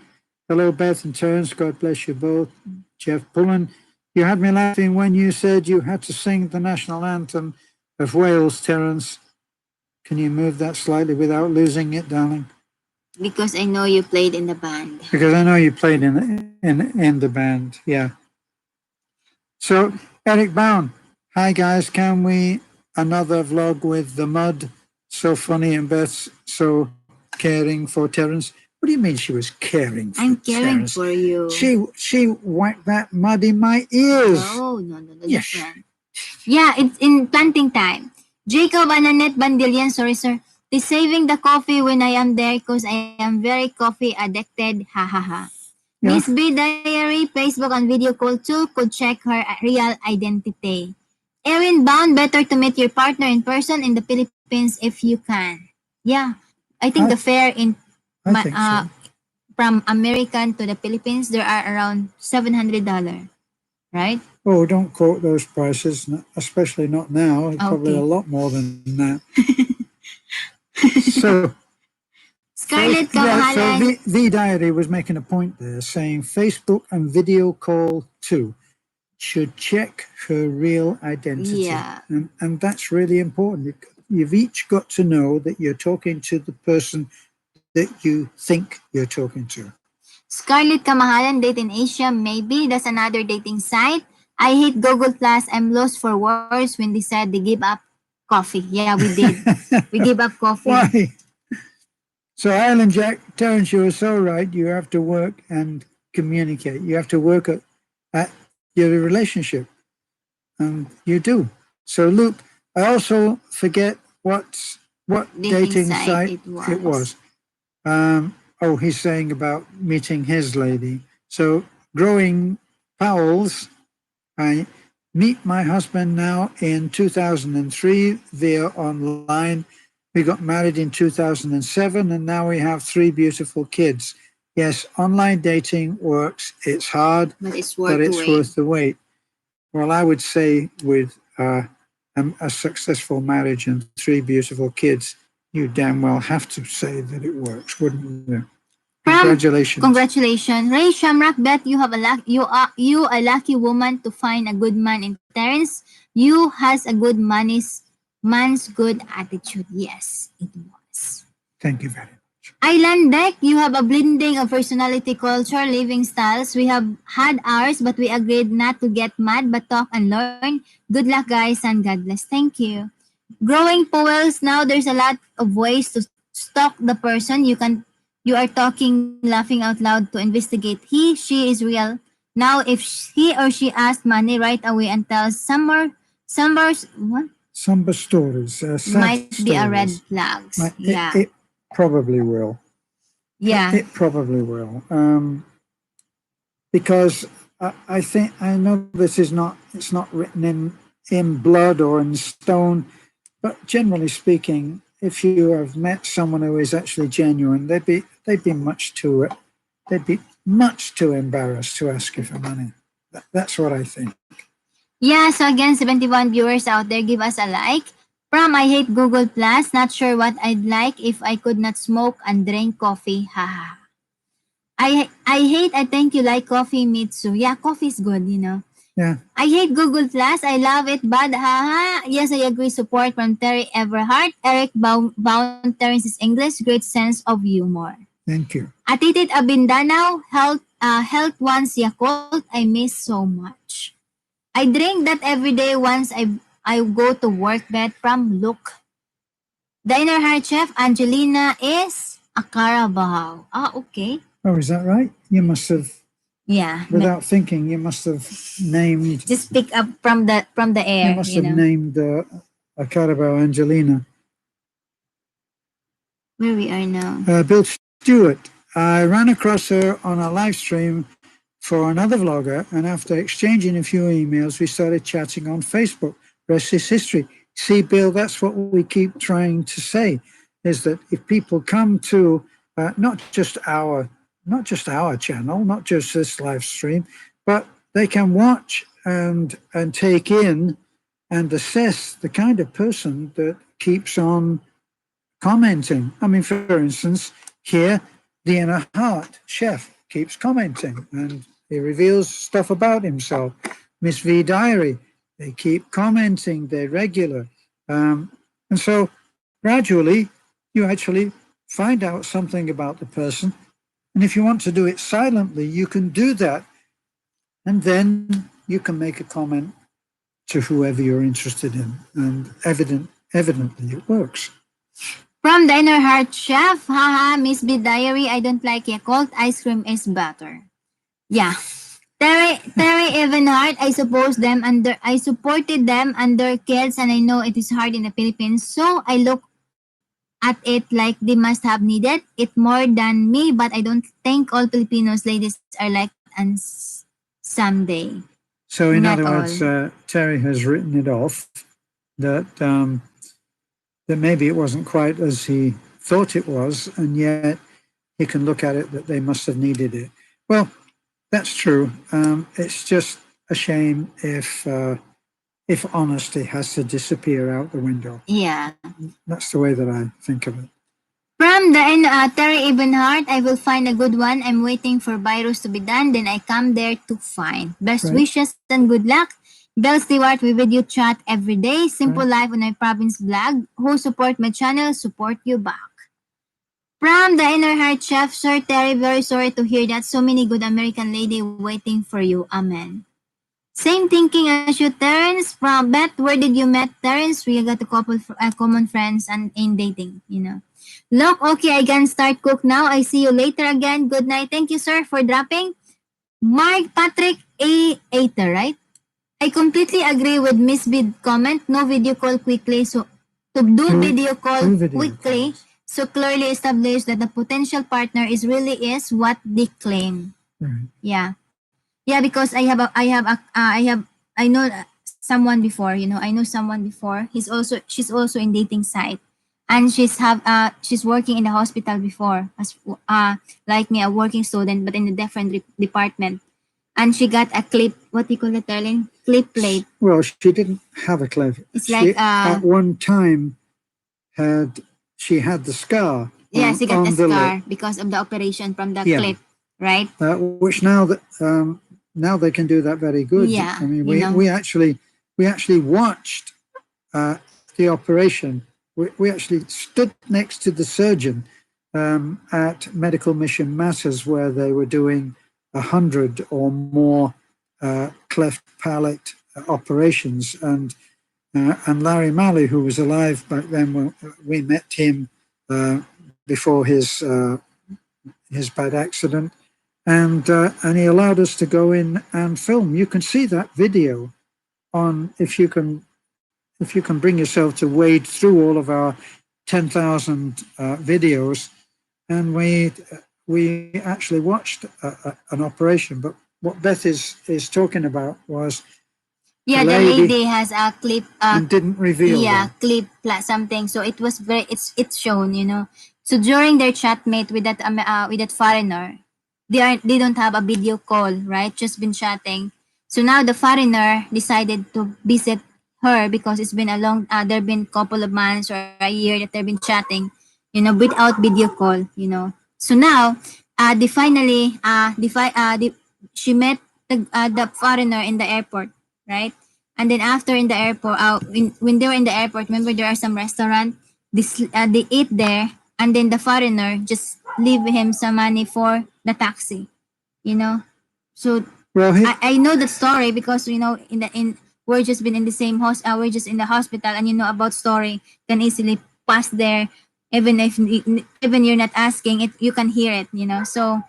hello, Beth and Terence. God bless you both. Jeff Pullen, you had me laughing when you said you had to sing the national anthem of Wales, Terence. Can you move that slightly without losing it, darling? Because I know you played in the band. Because I know you played in the band, yeah. So, Eric Bound, hi guys, can we another vlog with the mud? So funny, and Beth so caring for Terence. What do you mean she was caring for I'm caring Terence? for you. She whacked that mud in my ears. No, Yes. different. Yeah, it's in planting time. Jacob and Annette Bandilian, sorry sir. Is saving the coffee when I am there because I am very coffee addicted. Ha ha ha. Yeah. Miss B Diary, Facebook and video call too could check her real identity. Erin Bound, better to meet your partner in person in the Philippines if you can. Yeah, I think the fare in I think so. from American to the Philippines, there are around $700, right? Oh, don't quote those prices, especially not now. It's probably Okay. a lot more than that. So, Scarlett so Kamahalan, V Diary was making a point there, saying Facebook and video call too should check her real identity. Yeah. And that's really important. You've each got to know that you're talking to the person that you think you're talking to. Scarlett Kamahalan, date in Asia, maybe. That's another dating site. I hate Google Plus. I'm lost for words when they said they give up coffee. Yeah, we did. We gave up coffee. Why? So, Island Jack, Terence, you are so right. You have to work and communicate. You have to work at your relationship. And you do. So, Luke, I also forget what dating site it was. He's saying about meeting his lady. So, growing pals, I meet my husband now in 2003 via online. We got married in 2007, and now we have 3 beautiful kids. Yes, online dating works. It's hard, but it's but worth the it's wait. worth the wait. Well, I would say with a successful marriage and three beautiful kids, you damn well have to say that it works, wouldn't you? From Congratulations. congratulations, Ray Shamrock. Bet you have a you a lucky woman to find a good man in Terence. You has a good man's good attitude. Yes, it was. Thank you very much. Island Deck, you have a blending of personality, culture, living styles. We have had ours, but we agreed not to get mad but talk and learn. Good luck, guys, and God bless. Thank you. Growing Powells, now there's a lot of ways to stalk the person. You are talking, laughing out loud to investigate. She is real. Now, if he or she asks money right away and tells summer's what Samba stories, sad might be a red stories. flags. It, Yeah, it probably will. yeah. It probably will. Because I think I know this is not it's not written in blood or in stone, but generally speaking, if you have met someone who is actually genuine, they'd be much too embarrassed to ask you for money. That's what I think. Yeah, so again, 71 viewers out there, give us a like. From I hate Google Plus, not sure what I'd like if I could not smoke and drink coffee. Haha. I think you like coffee, Mitsu. Yeah, coffee is good, you know. Yeah, I hate Google Plus. I love it, but haha. Yes, I agree. Support from Terry Everhart. Eric Bound Terrence's English, great sense of humor. thank you. Atitit Abindanao, health once Yakult. I miss so much. I drink that every day once I go to work. Bet from Look. Diner Heart Chef Angelina is a Carabao. Ah, okay. Oh, is that right? You must have, Yeah. without thinking, you must have named. Just pick up from the You air, must you have know. named a Carabao Angelina. Where we are now. Bill Stewart. I ran across her on a live stream for another vlogger, and after exchanging a few emails, we started chatting on Facebook. Rest is history. See, Bill, that's what we keep trying to say: is that if people come to not just our channel, not just this live stream, but they can watch and take in and assess the kind of person that keeps on commenting. I mean, for instance, here, the Inner Heart chef keeps commenting and he reveals stuff about himself. Miss V Diary, they keep commenting, they're regular. And so gradually, you actually find out something about the person. And if you want to do it silently, you can do that. And then you can make a comment to whoever you're interested in. And evidently it works. From Diner Heart Chef, haha, Miss B Diary, I don't like Yakult, ice cream is better. Yeah. Terry Evanhart, I supported them and their kids, and I know it is hard in the Philippines, so I look at it like they must have needed it more than me, but I don't think all Filipinos ladies are like that and someday. So, in Not other all. words, Terry has written it off that that maybe it wasn't quite as he thought it was, and yet he can look at it that they must have needed it. Well, that's true. It's just a shame if honesty has to disappear out the window. Yeah. That's the way that I think of it. From the Terry Ebenhart, I will find a good one. I'm waiting for virus to be done, then I come there to find. Best Right. wishes and good luck. Bell Stewart, we video chat every day. Simple Right. life on my province vlog. Who support my channel, support you back. From the Inner Heart Chef, Sir Terry, very sorry to hear that. So many good American lady waiting for you. Amen. Same thinking as you, Terrence. From Beth, where did you met Terrence? We got a couple common friends and in dating, you know. Look, okay, I can start cook now. I see you later again. Good night. Thank you, sir, for dropping. Mark Patrick A. Ater, right? I completely agree with Miss Bid comment. No video call quickly. So to do video call do video quickly, calls. so clearly establish that the potential partner is really is what they claim. Right. Yeah. Yeah, because I know someone before, you know, I know someone before. She's also in dating site. and she's working in the hospital before as like me, a working student, but in a different department. And she got a clip, what do you call it, darling? Clip plate. Well, she didn't have a cleft. It's She like at one time she had the scar. Yeah, she got a on the scar lip, because of the operation from the Yeah. clip, right? Which now they can do that very good. Yeah, I mean, you know. we actually watched the operation. We actually stood next to the surgeon at Medical Mission Matters, where they were doing 100 or more cleft palate operations, and Larry Malley, who was alive back then, when we met him before his bad accident, and he allowed us to go in and film. You can see that video on if you can bring yourself to wade through all of our 10,000 videos, and we actually watched an operation. But what Beth is talking about was Yeah, the lady has a clip. And didn't reveal. Yeah, that. clip something. So it was very. It's shown. You know. So during their chatmate with that foreigner, they don't have a video call, right? Just been chatting. So now the foreigner decided to visit her because it's been a long. There've been couple of months or a year that they've been chatting, you know, without video call, you know. So now, they finally, she met the foreigner in the airport, right? And then after in the airport, when they were in the airport, remember there are some restaurant. They ate there, and then the foreigner just leave him some money for the taxi, you know. So Well, I know the story because you know in we're just been in the same we're just in the hospital, and you know about story can easily pass there, even if even you're not asking it, you can hear it, you know. So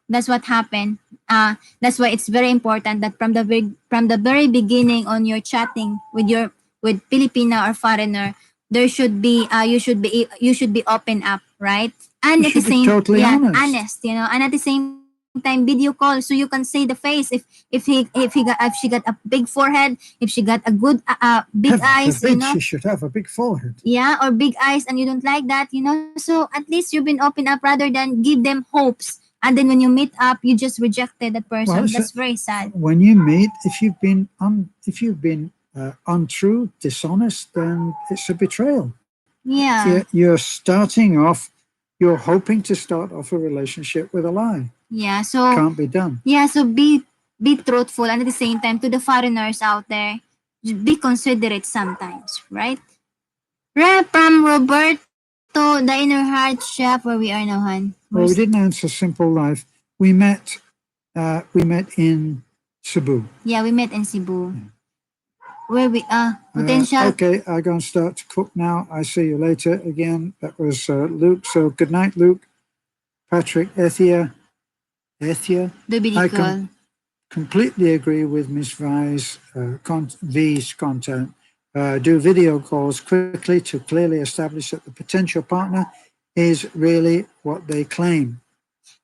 that's what happened. That's why it's very important that from the very beginning on your chatting with Filipina or foreigner, there should be you should be open up, right? And You at the should be same totally honest. you know, and at the same time video call so you can see the face if she got a big forehead, if she got a good big Heaven eyes, you forbid know. she should have a big forehead. Yeah, or big eyes and you don't like that, you know. So at least you've been open up rather than give them hopes. And then when you meet up, you just rejected that person. Well, That's very sad. when you meet, if you've been untrue, dishonest, then it's a betrayal. Yeah. You're starting off. You're hoping to start off a relationship with a lie. Yeah. So Can't be done. yeah, so be truthful, and at the same time to the foreigners out there, be considerate sometimes, right? Right from Roberto, the inner heart chef, where we are now, Han. Well, we didn't answer Simple Life. We met in Cebu. Yeah, we met in Cebu. Where we potential. Okay, I'm going to start to cook now. I see you later. Again, that was Luke. So good night, Luke. Patrick, Ethia. I completely agree with Miss V's content. Do video calls quickly to clearly establish that the potential partner is really what they claim.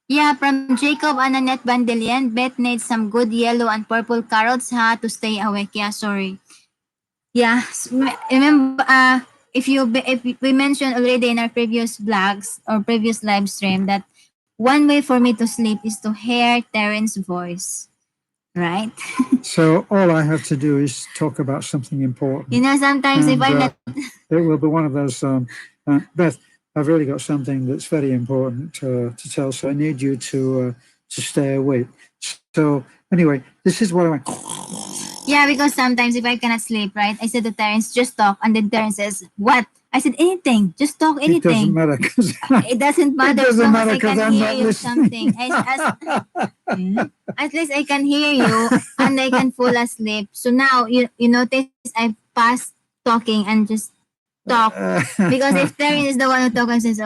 Yeah, from Jacob and Annette Bandelian, Beth needs some good yellow and purple carrots to stay awake. Yeah, sorry. Yeah, remember if we mentioned already in our previous vlogs or previous live stream that one way for me to sleep is to hear Terrence's voice, right? So all I have to do is talk about something important. You know, sometimes if I'm not, it will be one of those. Beth, I've really got something that's very important to tell, so I need you to stay awake. So anyway, this is what I want. Yeah, because sometimes if I cannot sleep, right, I said to Terrence, just talk, and then Terrence says, "What?" I said, "Anything, just talk anything." It doesn't matter because it doesn't matter as long as I I'm can not hear you listening. something. At least I can hear you and I can fall asleep. So now you notice I've passed talking and just talk because if Terrence is the one who talks and says,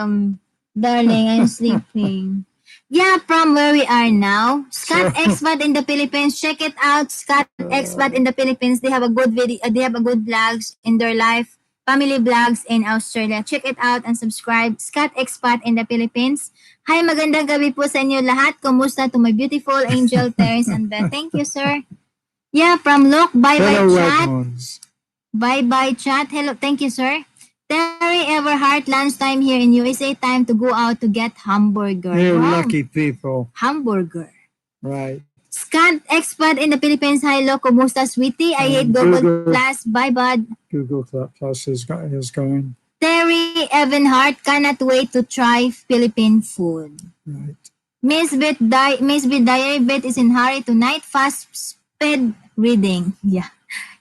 darling, I'm sleeping. Yeah, from where we are now, Scott Expat in the Philippines. Check it out, Scott Expat in the Philippines. They have a good video. They have a good vlogs in their life, family vlogs in Australia. Check it out and subscribe. Scott Expat in the Philippines. Hi, magandang gabi po sa inyo lahat. Kumusta to my beautiful angel, Terrence and Beth? Thank you, sir. Yeah, from Look, bye bye chat. Bye bye chat. Hello, thank you, sir. Terry Everhart, lunchtime here in USA, time to go out to get hamburger. You're Wow. lucky people. Hamburger. Right. Scott expat in the Philippines. Hello, kumusta, sweetie? I hate Google Plus. Bye, bud. Google Plus is going. Terry Evanhart cannot wait to try Philippine food. Right. Miss Beth Diary Beth is in hurry tonight. Fast speed reading. Yeah.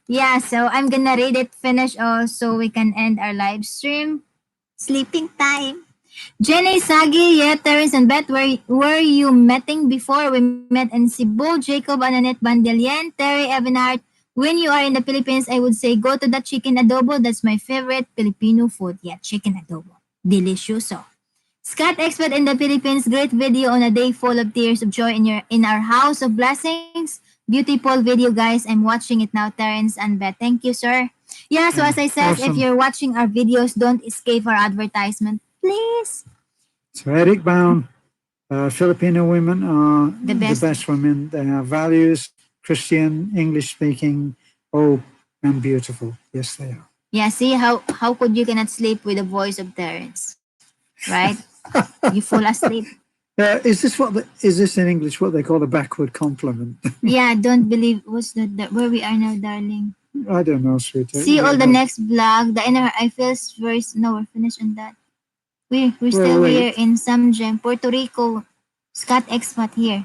Yeah, so I'm gonna read it finish so we can end our live stream. Sleeping time. Jenny, Sagi, Terence, and Beth, were you meeting before? We met in Cebu. Jacob, Annette, Bandelian, Terry, Evanhart. When you are in the Philippines, I would say go to the chicken adobo. That's my favorite Filipino food. Yeah, chicken adobo. Delicioso. Scott Expert in the Philippines, great video on a day full of tears of joy in our house of blessings. Beautiful video, guys. I'm watching it now, Terence and Beth. Thank you, sir. Yeah, so as I said, Awesome. if you're watching our videos, don't escape our advertisement, please. So Eric Baum, Filipino women are The best. women. They have values, Christian, English speaking, and beautiful. Yes, they are. Yeah, see how could you cannot sleep with the voice of Terence, right? You fall asleep. Is this in English what they call a backward compliment? Yeah, don't believe what's where we are now, darling. I don't know, sweetheart. See all the next vlog. The inner I feels first. No, we're finished on that. We're still here in Samjem, Puerto Rico. Scott expat here.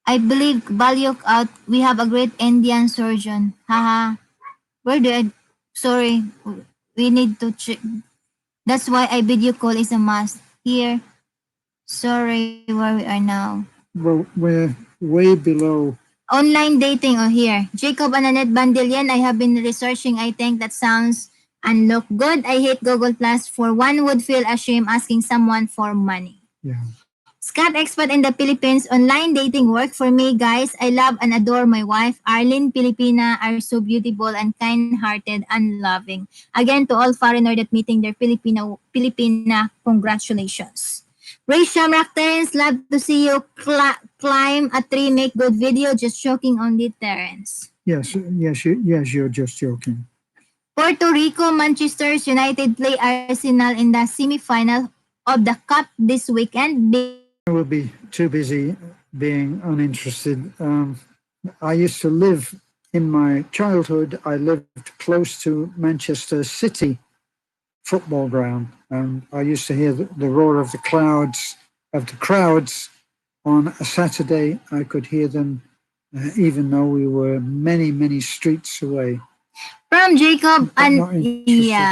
I believe Balyok out. We have a great Indian surgeon. Haha. Where do I? Sorry, we need to check. That's why I video call is a must. Here. Sorry, where we are now. Well, we're way below. Online dating, here. Jacob and Annette Bandelian, I have been researching. I think that sounds and look good. I hate Google Plus for one would feel ashamed asking someone for money. Yeah. Scott expert in the Philippines, online dating work for me, guys. I love and adore my wife. Arlene, Filipina are so beautiful and kind-hearted and loving. Again, to all foreigner that meeting their Filipina, congratulations. Ray Shamrock Terence, love to see you climb a tree, make good video. Just joking only, Terence. Yes, you're just joking. Puerto Rico, Manchester United play Arsenal in the semi-final of the Cup this weekend. I will be too busy being uninterested. I used to live in my childhood. I lived close to Manchester City football ground, and I used to hear the roar of the crowds on a Saturday. I could hear them, even though we were many streets away. From Jacob and yeah.